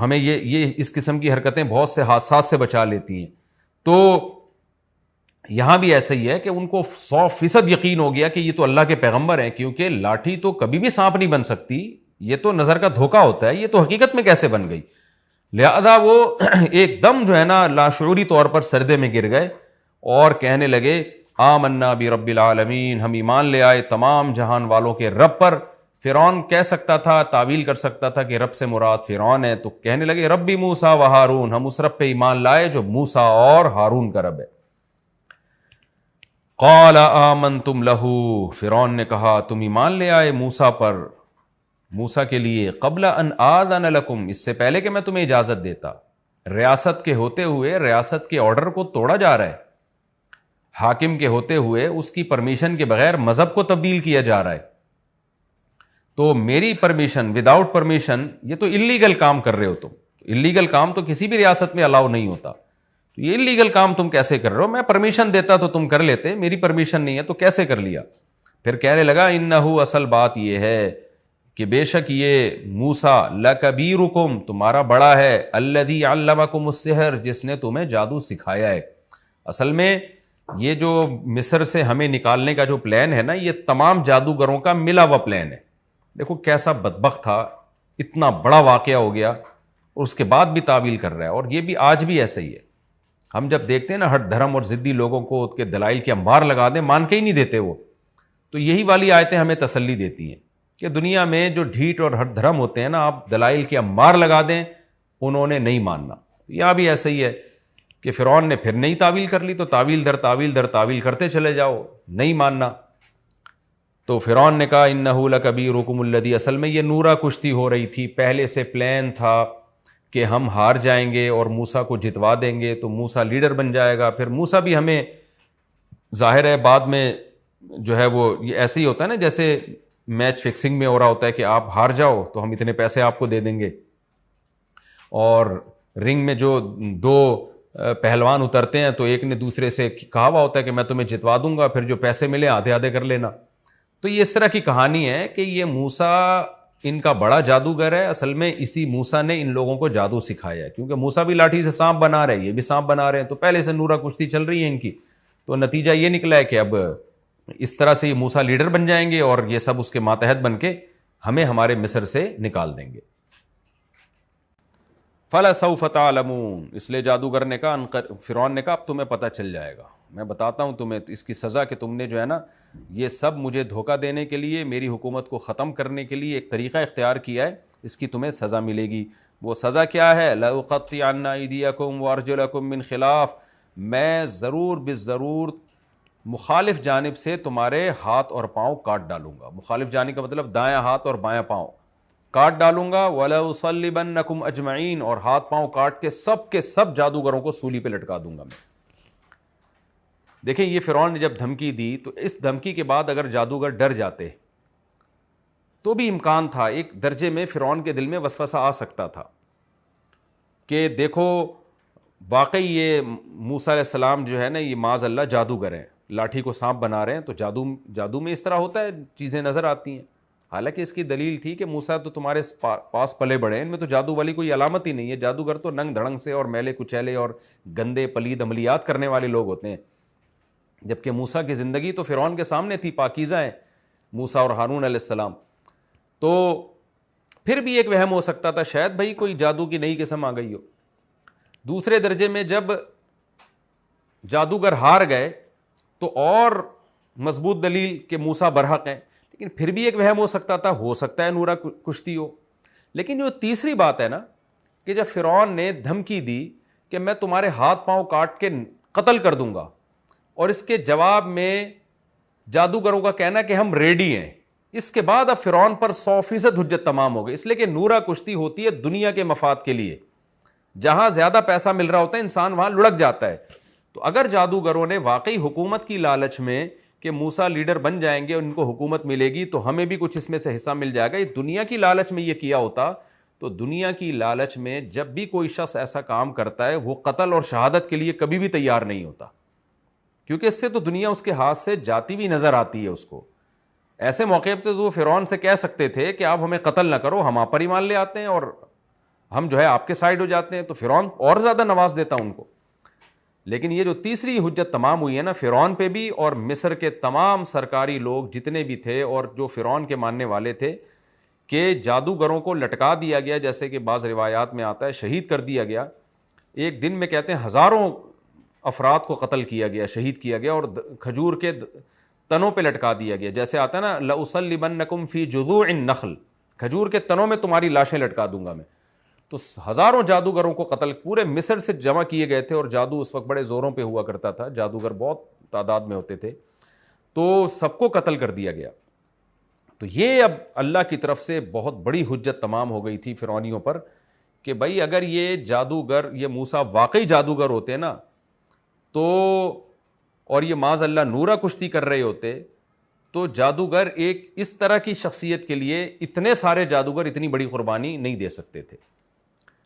ہمیں یہ اس قسم کی حرکتیں بہت سے حادثات سے بچا لیتی ہیں. تو یہاں بھی ایسا ہی ہے کہ ان کو 100% یقین ہو گیا کہ یہ تو اللہ کے پیغمبر ہیں، کیونکہ لاٹھی تو کبھی بھی سانپ نہیں بن سکتی، یہ تو نظر کا دھوکہ ہوتا ہے، یہ تو حقیقت میں کیسے بن گئی. لہذا وہ ایک دم جو ہے نا لاشعوری طور پر سجدے میں گر گئے اور کہنے لگے آمنا برب العالمین، ہم ایمان لے آئے تمام جہان والوں کے رب پر. فرعون کہہ سکتا تھا، تعویل کر سکتا تھا کہ رب سے مراد فرعون ہے، تو کہنے لگے ربی موسیٰ و ہارون، ہم اس رب پہ ایمان لائے جو موسیٰ اور ہارون کا رب ہے. قال آمنتم لہو، فرعون نے کہا تم ایمان لے آئے موسیٰ پر، موسیٰ کے لیے، قبل ان آذن لکم، اس سے پہلے کہ میں تمہیں اجازت دیتا۔ ریاست کے ہوتے ہوئے ریاست کے آرڈر کو توڑا جا رہا ہے، حاکم کے ہوتے ہوئے اس کی پرمیشن کے بغیر مذہب کو تبدیل کیا جا رہا ہے، تو میری پرمیشن وداؤٹ پرمیشن، یہ تو اللیگل کام کر رہے ہو تم۔ اللیگل کام تو کسی بھی ریاست میں الاؤ نہیں ہوتا، تو یہ اللیگل کام تم کیسے کر رہے ہو؟ میں پرمیشن دیتا تو تم کر لیتے، میری پرمیشن نہیں ہے تو کیسے کر لیا؟ پھر کہنے لگا انہو، اصل بات یہ ہے کہ بے شک یہ موسیٰ لکبیرکم، تمہارا بڑا ہے، الذی علمکم السحر، جس نے تمہیں جادو سکھایا ہے۔ اصل میں یہ جو مصر سے ہمیں نکالنے کا جو پلان ہے نا، یہ تمام جادوگروں کا ملا ہوا پلان ہے۔ دیکھو کیسا بدبخت تھا، اتنا بڑا واقعہ ہو گیا اور اس کے بعد بھی تعویل کر رہا ہے، اور یہ بھی آج بھی ایسا ہی ہے۔ ہم جب دیکھتے ہیں نا ہر دھرم اور ضدی لوگوں کو کے دلائل کے انبار لگا دیں، مان کے ہی نہیں دیتے وہ، تو یہی والی آیتیں ہمیں تسلی دیتی ہیں کہ دنیا میں جو ڈھیٹ اور ہر دھرم ہوتے ہیں نا، آپ دلائل کے انبار لگا دیں، انہوں نے نہیں ماننا۔ یہاں بھی ایسا ہی ہے کہ فرعون نے پھر نئی تعویل کر لی، تو تعویل در تعویل در تعویل کرتے چلے جاؤ، نہیں ماننا۔ تو فرعون نے کہا انہو لکبیرکم الذی، اصل میں یہ نورا کشتی ہو رہی تھی، پہلے سے پلان تھا کہ ہم ہار جائیں گے اور موسیٰ کو جتوا دیں گے تو موسیٰ لیڈر بن جائے گا، پھر موسیٰ بھی ہمیں، ظاہر ہے بعد میں جو ہے وہ یہ ایسے ہی ہوتا ہے نا، جیسے میچ فکسنگ میں ہو رہا ہوتا ہے کہ آپ ہار جاؤ تو ہم اتنے پیسے آپ کو دے دیں گے، اور رنگ میں جو دو پہلوان اترتے ہیں تو ایک نے دوسرے سے کہا ہوا ہوتا ہے کہ میں تمہیں جتوا دوں گا، پھر جو پیسے ملے آدھے آدھے کر لینا۔ تو یہ اس طرح کی کہانی ہے کہ یہ موسیٰ ان کا بڑا جادوگر ہے، اصل میں اسی موسیٰ نے ان لوگوں کو جادو سکھایا ہے، کیونکہ موسیٰ بھی لاٹھی سے سانپ بنا رہے ہیں، یہ بھی سانپ بنا رہے ہیں، تو پہلے سے نورا کشتی چل رہی ہے ان کی، تو نتیجہ یہ نکلا ہے کہ اب اس طرح سے یہ موسیٰ لیڈر بن جائیں گے اور یہ سب اس کے ماتحت بن کے ہمیں ہمارے مصر سے نکال دیں گے۔ فَلَسَوْفَ تَعْلَمُونَ، اس لیے جادوگر نے کہا، فرعون نے کہا اب تمہیں پتہ چل جائے گا، میں بتاتا ہوں تمہیں اس کی سزا کہ تم نے جو ہے نا یہ سب مجھے دھوکہ دینے کے لیے، میری حکومت کو ختم کرنے کے لیے ایک طریقہ اختیار کیا ہے، اس کی تمہیں سزا ملے گی۔ وہ سزا کیا ہے؟ لَأُقَطِّعَنَّ أَيْدِيَكُمْ وَأَرْجُلَكُمْ مِنْ خِلَافٍ، میں ضرور بالضرور مخالف جانب سے تمہارے ہاتھ اور پاؤں کاٹ ڈالوں گا۔ مخالف جانب کا مطلب دایاں ہاتھ اور بایاں پاؤں کاٹ ڈالوں گا۔ وَلَأُصَلِّبَنَّكُمْ أَجْمَعِينَ، اور ہاتھ پاؤں کاٹ کے سب جادوگروں کو سولی پہ لٹکا دوں گا میں۔ دیکھیں یہ فرعون نے جب دھمکی دی تو اس دھمکی کے بعد اگر جادوگر ڈر جاتے تو بھی امکان تھا، ایک درجے میں فرعون کے دل میں وسوسہ آ سکتا تھا کہ دیکھو واقعی یہ موسیٰ علیہ السلام جو ہے نا یہ معاذ اللہ جادوگر ہیں، لاٹھی کو سانپ بنا رہے ہیں، تو جادو میں اس طرح ہوتا ہے، چیزیں نظر آتی ہیں۔ حالانکہ اس کی دلیل تھی کہ موسیٰ تو تمہارے پاس پلے بڑے ہیں، ان میں تو جادو والی کوئی علامت ہی نہیں ہے، جادوگر تو ننگ دھڑنگ سے اور میلے کچیلے اور گندے پلید عملیات کرنے والے لوگ ہوتے ہیں، جبکہ موسیٰ کی زندگی تو فرعون کے سامنے تھی، پاکیزہ ہیں موسیٰ اور ہارون علیہ السلام۔ تو پھر بھی ایک وہم ہو سکتا تھا شاید بھائی کوئی جادو کی نئی قسم آ گئی ہو۔ دوسرے درجے میں جب جادوگر ہار گئے تو اور مضبوط دلیل کہ موسیٰ برحق ہیں، لیکن پھر بھی ایک وہم ہو سکتا ہے نورا کشتی ہو۔ لیکن جو تیسری بات ہے نا کہ جب فرعون نے دھمکی دی کہ میں تمہارے ہاتھ پاؤں کاٹ کے قتل کر دوں گا، اور اس کے جواب میں جادوگروں کا کہنا کہ ہم ریڈی ہیں، اس کے بعد اب فرعون پر 100% حجت تمام ہو گئی، اس لیے کہ نورا کشتی ہوتی ہے دنیا کے مفاد کے لیے، جہاں زیادہ پیسہ مل رہا ہوتا ہے انسان وہاں لڑک جاتا ہے۔ تو اگر جادوگروں نے واقعی حکومت کی لالچ میں کہ موسیٰ لیڈر بن جائیں گے، ان کو حکومت ملے گی تو ہمیں بھی کچھ اس میں سے حصہ مل جائے گا، یہ دنیا کی لالچ میں یہ کیا ہوتا، تو دنیا کی لالچ میں جب بھی کوئی شخص ایسا کام کرتا ہے وہ قتل اور شہادت کے لیے کبھی بھی تیار نہیں ہوتا، کیونکہ اس سے تو دنیا اس کے ہاتھ سے جاتی بھی نظر آتی ہے اس کو۔ ایسے موقع پہ تو وہ فرعون سے کہہ سکتے تھے کہ آپ ہمیں قتل نہ کرو، ہم آپ پر ایمان لے آتے ہیں اور ہم جو ہے آپ کے سائڈ ہو جاتے ہیں، تو فرعون اور زیادہ نواز دیتا ان کو۔ لیکن یہ جو تیسری حجت تمام ہوئی ہے نا فرعون پہ بھی، اور مصر کے تمام سرکاری لوگ جتنے بھی تھے اور جو فرعون کے ماننے والے تھے، کہ جادوگروں کو لٹکا دیا گیا، جیسے کہ بعض روایات میں آتا ہے شہید کر دیا گیا۔ ایک دن میں کہتے ہیں ہزاروں افراد کو قتل کیا گیا، شہید کیا گیا، اور کھجور کے تنوں پہ لٹکا دیا گیا، جیسے آتا ہے نا لَأُصَلِّبَنَّكُمْ فِي جُذُوعِ النَّخْلِ، کھجور کے تنوں میں تمہاری لاشیں لٹکا دوں گا میں۔ تو ہزاروں جادوگروں کو قتل پورے مصر سے جمع کیے گئے تھے، اور جادو اس وقت بڑے زوروں پہ ہوا کرتا تھا، جادوگر بہت تعداد میں ہوتے تھے، تو سب کو قتل کر دیا گیا۔ تو یہ اب اللہ کی طرف سے بہت بڑی حجت تمام ہو گئی تھی فرعونیوں پر کہ بھائی اگر یہ جادوگر، یہ موسیٰ واقعی جادوگر ہوتے نا تو، اور یہ معاذ اللہ نورہ کشتی کر رہے ہوتے، تو جادوگر ایک اس طرح کی شخصیت کے لیے اتنے سارے جادوگر اتنی بڑی قربانی نہیں دے سکتے تھے۔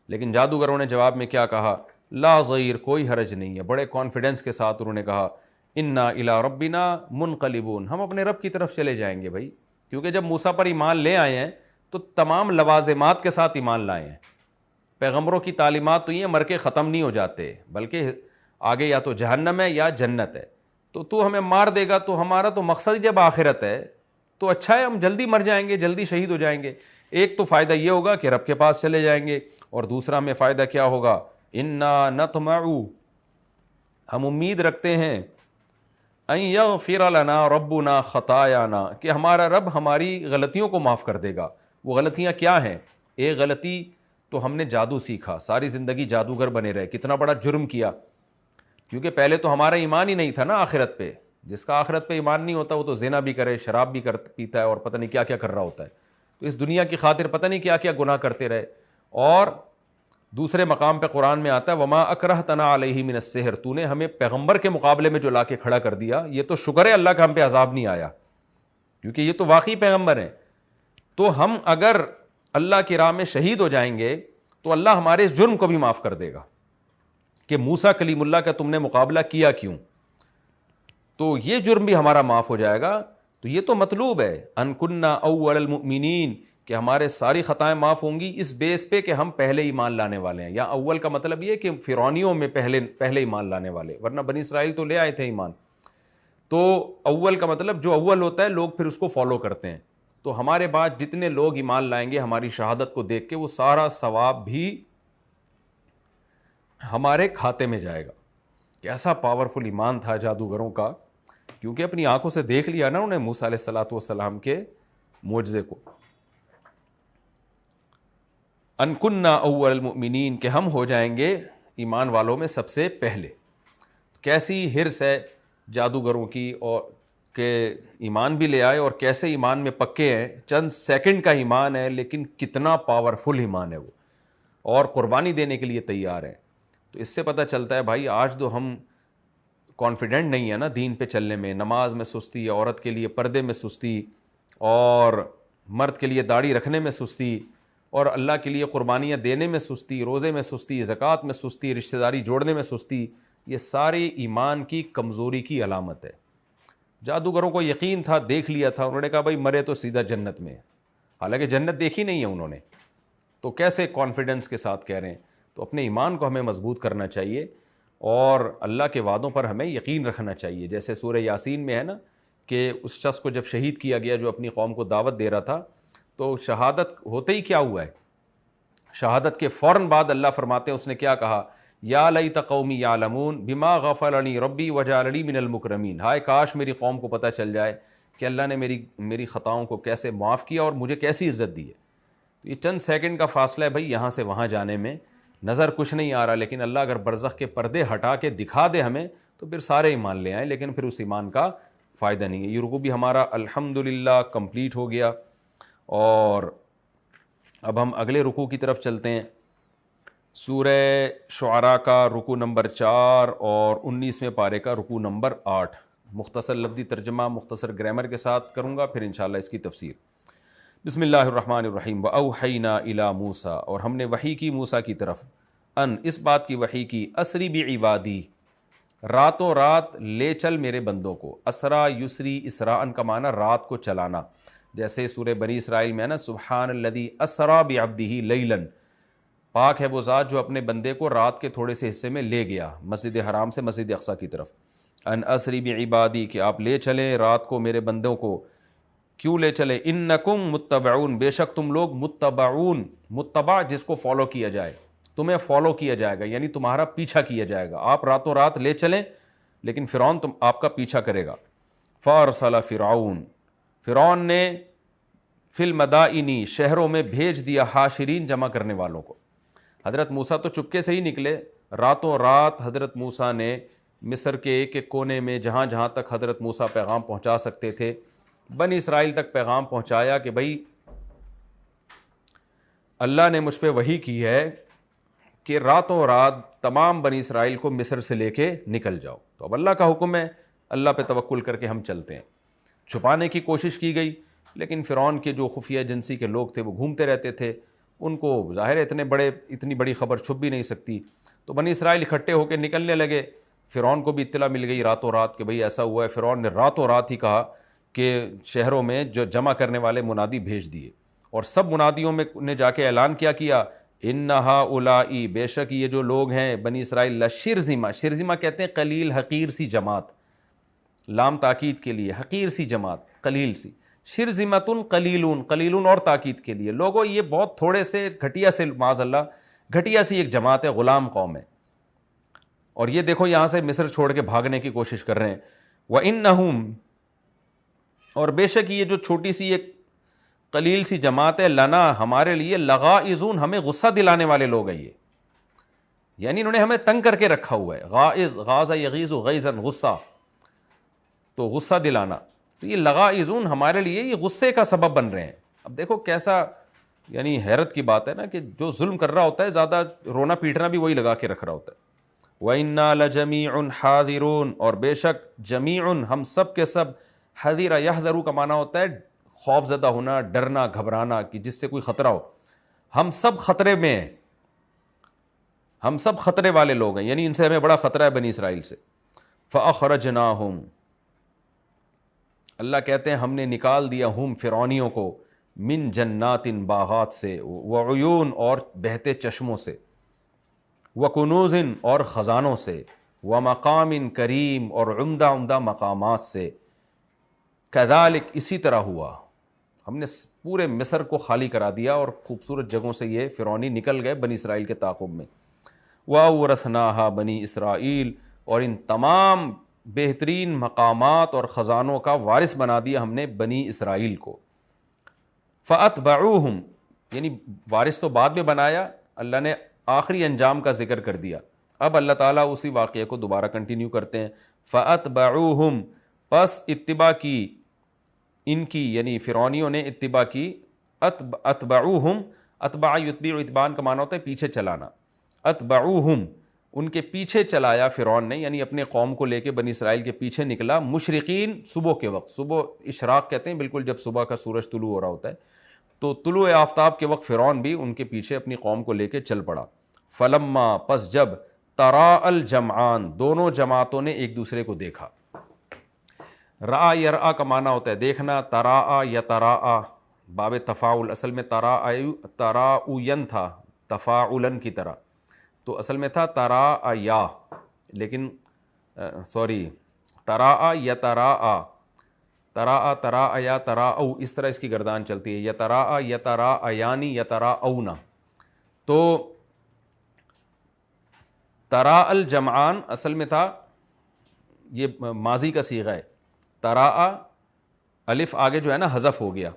لیکن جادوگروں نے جواب میں کیا کہا؟ لا ضیر، کوئی حرج نہیں ہے، بڑے کانفیڈنس کے ساتھ انہوں نے کہا انا الی ربنا منقلبون، ہم اپنے رب کی طرف چلے جائیں گے بھائی، کیونکہ جب موسیٰ پر ایمان لے آئے ہیں تو تمام لوازمات کے ساتھ ایمان لائے ہیں۔ پیغمبروں کی تعلیمات تو یہ مر کے ختم نہیں ہو جاتے، بلکہ آگے یا تو جہنم ہے یا جنت ہے، تو ہمیں مار دے گا تو ہمارا تو مقصد جب آخرت ہے تو اچھا ہے، ہم جلدی مر جائیں گے، جلدی شہید ہو جائیں گے۔ ایک تو فائدہ یہ ہوگا کہ رب کے پاس چلے جائیں گے، اور دوسرا ہمیں فائدہ کیا ہوگا؟ انا نطمع، ہم امید رکھتے ہیں ان یغفر لنا ربنا خطایانا، کہ ہمارا رب ہماری غلطیوں کو معاف کر دے گا۔ وہ غلطیاں کیا ہیں؟ ایک غلطی تو ہم نے جادو سیکھا، ساری زندگی جادوگر بنے رہے، کتنا بڑا جرم کیا، کیونکہ پہلے تو ہمارا ایمان ہی نہیں تھا نا آخرت پہ۔ جس کا آخرت پہ ایمان نہیں ہوتا وہ تو زنا بھی کرے، شراب بھی پیتا ہے، اور پتہ نہیں کیا کیا کر رہا ہوتا ہے، تو اس دنیا کی خاطر پتہ نہیں کیا کیا گناہ کرتے رہے۔ اور دوسرے مقام پہ قرآن میں آتا ہے وما اکرہتنا علیہ من السحر، تو نے ہمیں پیغمبر کے مقابلے میں جو لا کے کھڑا کر دیا، یہ تو شکر ہے اللہ کا ہم پہ عذاب نہیں آیا، کیونکہ یہ تو واقعی پیغمبر ہیں۔ تو ہم اگر اللہ کی راہ میں شہید ہو جائیں گے تو اللہ ہمارے اس جرم کو بھی معاف کر دے گا کہ موسیٰ کلیم اللہ کا تم نے مقابلہ کیا کیوں، تو یہ جرم بھی ہمارا معاف ہو جائے گا۔ تو یہ تو مطلوب ہے ان کننا اول المؤمنین، کہ ہمارے ساری خطائیں معاف ہوں گی اس بیس پہ کہ ہم پہلے ایمان لانے والے ہیں۔ یا اول کا مطلب یہ کہ فرعونیوں میں پہلے ایمان لانے والے، ورنہ بنی اسرائیل تو لے آئے تھے ایمان۔ تو اول کا مطلب جو اول ہوتا ہے لوگ پھر اس کو فالو کرتے ہیں، تو ہمارے بعد جتنے لوگ ایمان لائیں گے ہماری شہادت کو دیکھ کے وہ سارا ثواب بھی ہمارے کھاتے میں جائے گا۔ کیسا پاورفل ایمان تھا جادوگروں کا، کیونکہ اپنی آنکھوں سے دیکھ لیا نا انہیں موسیٰ علیہ الصلوۃ والسلام کے معجزے کو۔ ان کننا اول المؤمنین، کہ ہم ہو جائیں گے ایمان والوں میں سب سے پہلے۔ کیسی حرص ہے جادوگروں کی، اور کہ ایمان بھی لے آئے، اور کیسے ایمان میں پکے ہیں، چند سیکنڈ کا ایمان ہے لیکن کتنا پاورفل ایمان ہے وہ، اور قربانی دینے کے لیے تیار ہے۔ تو اس سے پتہ چلتا ہے بھائی آج تو ہم کانفیڈنٹ نہیں ہے نا دین پہ چلنے میں، نماز میں سستی، عورت کے لیے پردے میں سستی، اور مرد کے لیے داڑھی رکھنے میں سستی، اور اللہ کے لیے قربانیاں دینے میں سستی، روزے میں سستی، زکوٰۃ میں سستی، رشتہ داری جوڑنے میں سستی، یہ ساری ایمان کی کمزوری کی علامت ہے۔ جادوگروں کو یقین تھا، دیکھ لیا تھا، انہوں نے کہا بھائی مرے تو سیدھا جنت میں، حالانکہ جنت دیکھی نہیں ہے انہوں نے، تو کیسے کانفیڈنس کے ساتھ کہہ رہے ہیں؟ تو اپنے ایمان کو ہمیں مضبوط کرنا چاہیے، اور اللہ کے وعدوں پر ہمیں یقین رکھنا چاہیے۔ جیسے سورہ یاسین میں ہے نا کہ اس شخص کو جب شہید کیا گیا جو اپنی قوم کو دعوت دے رہا تھا، تو شہادت ہوتے ہی کیا ہوا ہے؟ شہادت کے فوراً بعد اللہ فرماتے ہیں اس نے کیا کہا؟ یا لیت قومی یعلمون بما غفر لی ربی وجعلنی من المکرمین، ہائے کاش میری قوم کو پتہ چل جائے کہ اللہ نے میری خطاؤں کو کیسے معاف کیا اور مجھے کیسی عزت دی ہے۔ تو یہ چند سیکنڈ کا فاصلہ ہے بھائی، یہاں سے وہاں جانے میں نظر کچھ نہیں آ رہا، لیکن اللہ اگر برزخ کے پردے ہٹا کے دکھا دے ہمیں تو پھر سارے ایمان لے آئیں، لیکن پھر اس ایمان کا فائدہ نہیں ہے۔ یہ رکوع بھی ہمارا الحمدللہ کمپلیٹ ہو گیا، اور اب ہم اگلے رکوع کی طرف چلتے ہیں۔ سورہ شعراء کا رکوع نمبر 4 اور 19ویں پارے کا رکوع نمبر 8۔ مختصر لفظی ترجمہ مختصر گرامر کے ساتھ کروں گا، پھر انشاءاللہ اس کی تفسیر۔ بسم اللہ الرحمن الرحیم۔ وَأَوْحَيْنَا إِلَىٰ مُوسَىٰ، اور ہم نے وحی کی موسیٰ کی طرف، ان اس بات کی وحی کی، اسری بعبادی، راتوں رات لے چل میرے بندوں کو۔ اسرا یسری، اسراءً کا معنی رات کو چلانا، جیسے سورہ بنی اسرائیل میں ہے نا سبحان الذی اسرا بعبدہ لیلاً، پاک ہے وہ ذات جو اپنے بندے کو رات کے تھوڑے سے حصے میں لے گیا مسجد حرام سے مسجد اقصیٰ کی طرف۔ ان اسری بعبادی، کہ آپ لے چلیں رات کو میرے بندوں کو۔ کیوں لے چلیں؟ انکم متبعون، بے شک تم لوگ متبعون، متبع جس کو فالو کیا جائے، تمہیں فالو کیا جائے گا، یعنی تمہارا پیچھا کیا جائے گا۔ آپ راتوں رات لے چلیں لیکن فرعون آپ کا پیچھا کرے گا۔ فارسل فرعون، فرعون نے فی المدائن، شہروں میں بھیج دیا، حاشرین، جمع کرنے والوں کو۔ حضرت موسیٰ تو چپکے سے ہی نکلے، راتوں رات حضرت موسیٰ نے مصر کے ایک ایک کونے میں جہاں جہاں تک حضرت موسیٰ پیغام پہنچا سکتے تھے بنی اسرائیل تک پیغام پہنچایا کہ بھائی اللہ نے مجھ پہ وحی کی ہے کہ راتوں رات تمام بنی اسرائیل کو مصر سے لے کے نکل جاؤ. تو اب اللہ کا حکم ہے, اللہ پہ توکل کر کے ہم چلتے ہیں. چھپانے کی کوشش کی گئی لیکن فرعون کے جو خفیہ ایجنسی کے لوگ تھے وہ گھومتے رہتے تھے, ان کو ظاہر ہے اتنی بڑی خبر چھپ بھی نہیں سکتی. تو بنی اسرائیل اکٹھے ہو کے نکلنے لگے. فرعون کو بھی اطلاع مل گئی راتوں رات کہ بھئی ایسا ہوا ہے. فرعون نے راتوں رات ہی کہا کہ شہروں میں جو جمع کرنے والے منادی بھیج دیے, اور سب منادیوں میں نے جا کے اعلان کیا ان ہؤلاء, بے شک یہ جو لوگ ہیں بنی اسرائیل, لشرذمہ, شرذمہ کہتے ہیں قلیل حقیر سی جماعت, لام تاکید کے لیے, حقیر سی جماعت, قلیل سی, شرذمۃ قلیلون, قلیلون اور تاکید کے لیے, لوگوں یہ بہت تھوڑے سے گھٹیا سے, معاذ اللہ گھٹیا سی ایک جماعت ہے, غلام قوم ہے. اور یہ دیکھو یہاں سے مصر چھوڑ کے بھاگنے کی کوشش کر رہے ہیں. وَإِنَّهُمْ, اور بے شک یہ جو چھوٹی سی ایک قلیل سی جماعت ہے, لنا, ہمارے لیے, لغائزون, ہمیں غصہ دلانے والے لوگ ہیں یہ, یعنی انہوں نے ہمیں تنگ کر کے رکھا ہوا ہے. غائز, غاز یغیظ غیظاً, غصہ, تو غصہ دلانا. تو یہ لغائزون ہمارے لیے یہ غصے کا سبب بن رہے ہیں. اب دیکھو کیسا, یعنی حیرت کی بات ہے نا کہ جو ظلم کر رہا ہوتا ہے زیادہ رونا پیٹنا بھی وہی لگا کے رکھ رہا ہوتا ہے. وَإِنَّا لَجَمِيعٌ حَاذِرُونَ, اور بے شک جمیعٌ, ہم سب کے سب, حذر, یحذر کا معنی ہوتا ہے خوف زدہ ہونا, ڈرنا, گھبرانا, کہ جس سے کوئی خطرہ ہو. ہم سب خطرے میں ہیں, ہم سب خطرے والے لوگ ہیں, یعنی ان سے ہمیں بڑا خطرہ ہے بنی اسرائیل سے. فَأَخْرَجْنَاهُمْ, اللہ کہتے ہیں ہم نے نکال دیا ہم فرعونیوں کو, من جنات, باغات سے, وعیون, اور بہتے چشموں سے, وکنوز, اور خزانوں سے, ومقام کریم, اور عمدہ عمدہ مقامات سے. کذالک, اسی طرح ہوا, ہم نے پورے مصر کو خالی کرا دیا اور خوبصورت جگہوں سے یہ فرعونی نکل گئے بنی اسرائیل کے تعاقب میں. وَأَوْرَثْنَاهَا بنی اسرائیل, اور ان تمام بہترین مقامات اور خزانوں کا وارث بنا دیا ہم نے بنی اسرائیل کو. فَأَتْبَعُوهُمْ, یعنی وارث تو بعد میں بنایا, اللہ نے آخری انجام کا ذکر کر دیا. اب اللہ تعالیٰ اسی واقعے کو دوبارہ کنٹینیو کرتے ہیں. فَأَتْبَعُوهُمْ, پس اتباع کی ان کی, یعنی فرعونیوں نے اتباع کی. اتبعوہم, اتباع یتبع, اتبان کا معنی ہوتا ہے پیچھے چلانا. اتبعوہم, ان کے پیچھے چلایا فرعون نے, یعنی اپنے قوم کو لے کے بنی اسرائیل کے پیچھے نکلا. مشرقین, صبح کے وقت, صبح اشراق کہتے ہیں بالکل جب صبح کا سورج طلوع ہو رہا ہوتا ہے, تو طلوع آفتاب کے وقت فرعون بھی ان کے پیچھے اپنی قوم کو لے کے چل پڑا. فلما, پس جب, تراء الجمعان, دونوں جماعتوں نے ایک دوسرے کو دیکھا. رآ یرآ کا معنی ہوتا ہے دیکھنا, تراء یتراء, باب تفاعل, اصل میں تراؤین تھا, تفاعلن کی طرح, تو اصل میں تھا تراء یا, لیکن سوری, تراء یتراء, تراء تراء یا تراء, اس طرح اس کی گردان چلتی ہے. یتراء یتراءیانی یتراءون, تو تراء الجمعان اصل میں تھا, یہ ماضی کا صیغہ ہے. تراء, الف آگے جو ہے نا حذف ہو گیا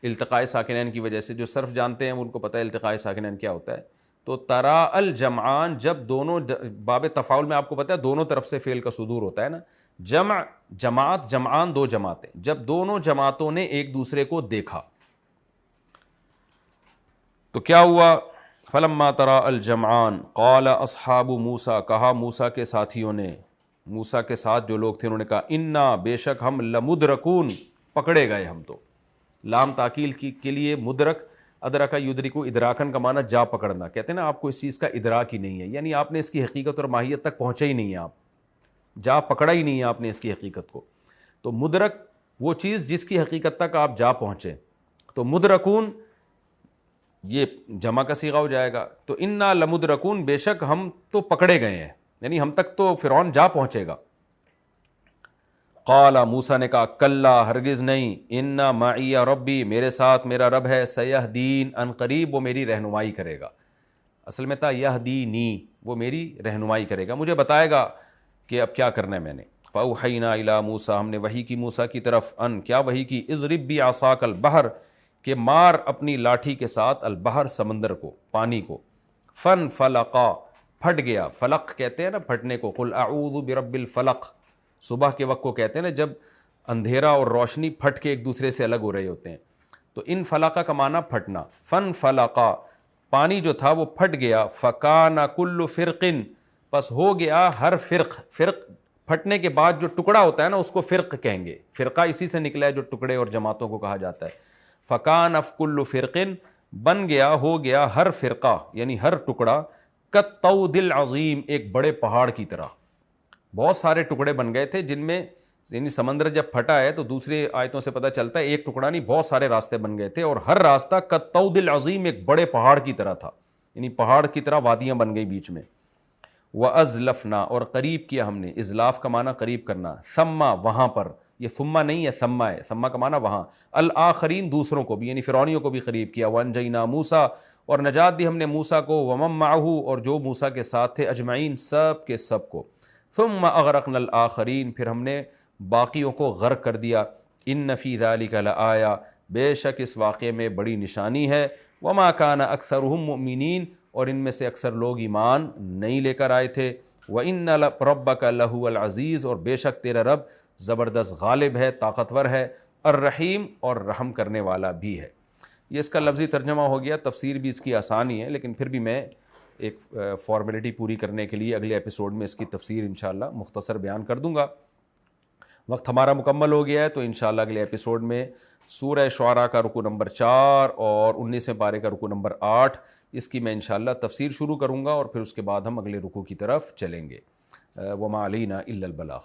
التقاء ساکنین کی وجہ سے, جو صرف جانتے ہیں ان کو پتہ ہے التقاء ساکنین کیا ہوتا ہے. تو تراء الجمعان, جب دونوں, باب تفاعل میں آپ کو پتہ ہے دونوں طرف سے فعل کا صدور ہوتا ہے نا, جمع, جماعت, جمعان, دو جماعتیں, جب دونوں جماعتوں نے ایک دوسرے کو دیکھا تو کیا ہوا. فلما تراء الجمعان قال اصحاب موسیٰ, کہا موسیٰ کے ساتھیوں نے, موسیٰ کے ساتھ جو لوگ تھے انہوں نے کہا, انا, بے شک ہم, لمدرکون, پکڑے گئے ہم تو. لام تاکیل کے لیے, مدرک, ادرکا یدرکو, ادراکن کا معنی جا پکڑنا. کہتے ہیں نا آپ کو اس چیز کا ادراک ہی نہیں ہے, یعنی آپ نے اس کی حقیقت اور ماہیت تک پہنچے ہی نہیں ہے, آپ جا پکڑا ہی نہیں ہے آپ نے اس کی حقیقت کو. تو مدرک وہ چیز جس کی حقیقت تک آپ جا پہنچے, تو مدرکون یہ جمع کا صیغہ ہو جائے گا. تو انا لمدرکون, بے شک ہم تو پکڑے گئے ہیں, یعنی ہم تک تو فرعون جا پہنچے گا. قال, موسیٰ نے کہا, کلا, ہرگز نہیں, انا معی ربی, میرے ساتھ میرا رب ہے, سیہدین, ان قریب وہ میری رہنمائی کرے گا. اصل میں تھا یہدینی, وہ میری رہنمائی کرے گا, مجھے بتائے گا کہ اب کیا کرنا ہے میں نے. فاوحینا الی موسیٰ, ہم نے وحی کی موسیٰ کی طرف, ان, کیا وحی کی, اضرب بعصاک البحر, کہ مار اپنی لاٹھی کے ساتھ, البحر, سمندر کو, پانی کو. فن فلقا, پھٹ گیا. فلق کہتے ہیں نا پھٹنے کو, قل اعوذ برب الفلق, صبح کے وقت کو کہتے ہیں نا جب اندھیرا اور روشنی پھٹ کے ایک دوسرے سے الگ ہو رہے ہوتے ہیں. تو ان فلقہ کا معنی پھٹنا. فن فلقا, پانی جو تھا وہ پھٹ گیا. فکان کل فرقن, پس ہو گیا ہر فرق. فرق پھٹنے کے بعد جو ٹکڑا ہوتا ہے نا اس کو فرق کہیں گے. فرقہ اسی سے نکلا ہے جو ٹکڑے اور جماعتوں کو کہا جاتا ہے. فکان اف کل فرقن, بن گیا ہو گیا ہر فرقہ یعنی ہر ٹکڑا, کالطود العظیم, ایک بڑے پہاڑ کی طرح. بہت سارے ٹکڑے بن گئے تھے جن میں یعنی سمندر جب پھٹا ہے تو دوسری آیتوں سے پتہ چلتا ہے ایک ٹکڑا نہیں بہت سارے راستے بن گئے تھے, اور ہر راستہ کالطود العظیم, ایک بڑے پہاڑ کی طرح تھا, یعنی پہاڑ کی طرح وادیاں بن گئی بیچ میں. وَأَزْلَفْنَا, اور قریب کیا ہم نے. ازلاف کا معنی قریب کرنا. ثم, وہاں پر, یہ ثم نہیں ہے ثم ہے, ثم کا معنی وہاں. الآخرین, دوسروں کو بھی یعنی فرعونیوں کو بھی قریب کیا. وَأَنْجَيْنَا مُوسَىٰ, اور نجات دی ہم نے موسیٰ کو. وَمَن مَّعَهُ, اور جو موسیٰ کے ساتھ تھے. اجمعین, سب کے سب کو. ثم اغرقنا الآخرین, پھر ہم نے باقیوں کو غرق کر دیا. ان فی ذلک لآیہ, بے شک اس واقعے میں بڑی نشانی ہے. وما کان اکثرهم مؤمنین, اور ان میں سے اکثر لوگ ایمان نہیں لے کر آئے تھے. وَإِنَّ رَبَّكَ لَهُوَ الْعَزِيزُ, اور بے شک تیرا رب زبردست غالب ہے, طاقتور ہے. الرحیم, اور رحم کرنے والا بھی ہے. یہ اس کا لفظی ترجمہ ہو گیا. تفسیر بھی اس کی آسانی ہے, لیکن پھر بھی میں ایک فارمیلٹی پوری کرنے کے لیے اگلے ایپیسوڈ میں اس کی تفسیر انشاءاللہ مختصر بیان کر دوں گا. وقت ہمارا مکمل ہو گیا ہے, تو انشاءاللہ اگلے ایپیسوڈ میں سورہ شعراء کا رکوع نمبر 4 اور 19ویں پارے کا رکوع نمبر 8, اس کی میں انشاءاللہ تفسیر شروع کروں گا, اور پھر اس کے بعد ہم اگلے رکوع کی طرف چلیں گے. وما علینا الا البلاغ.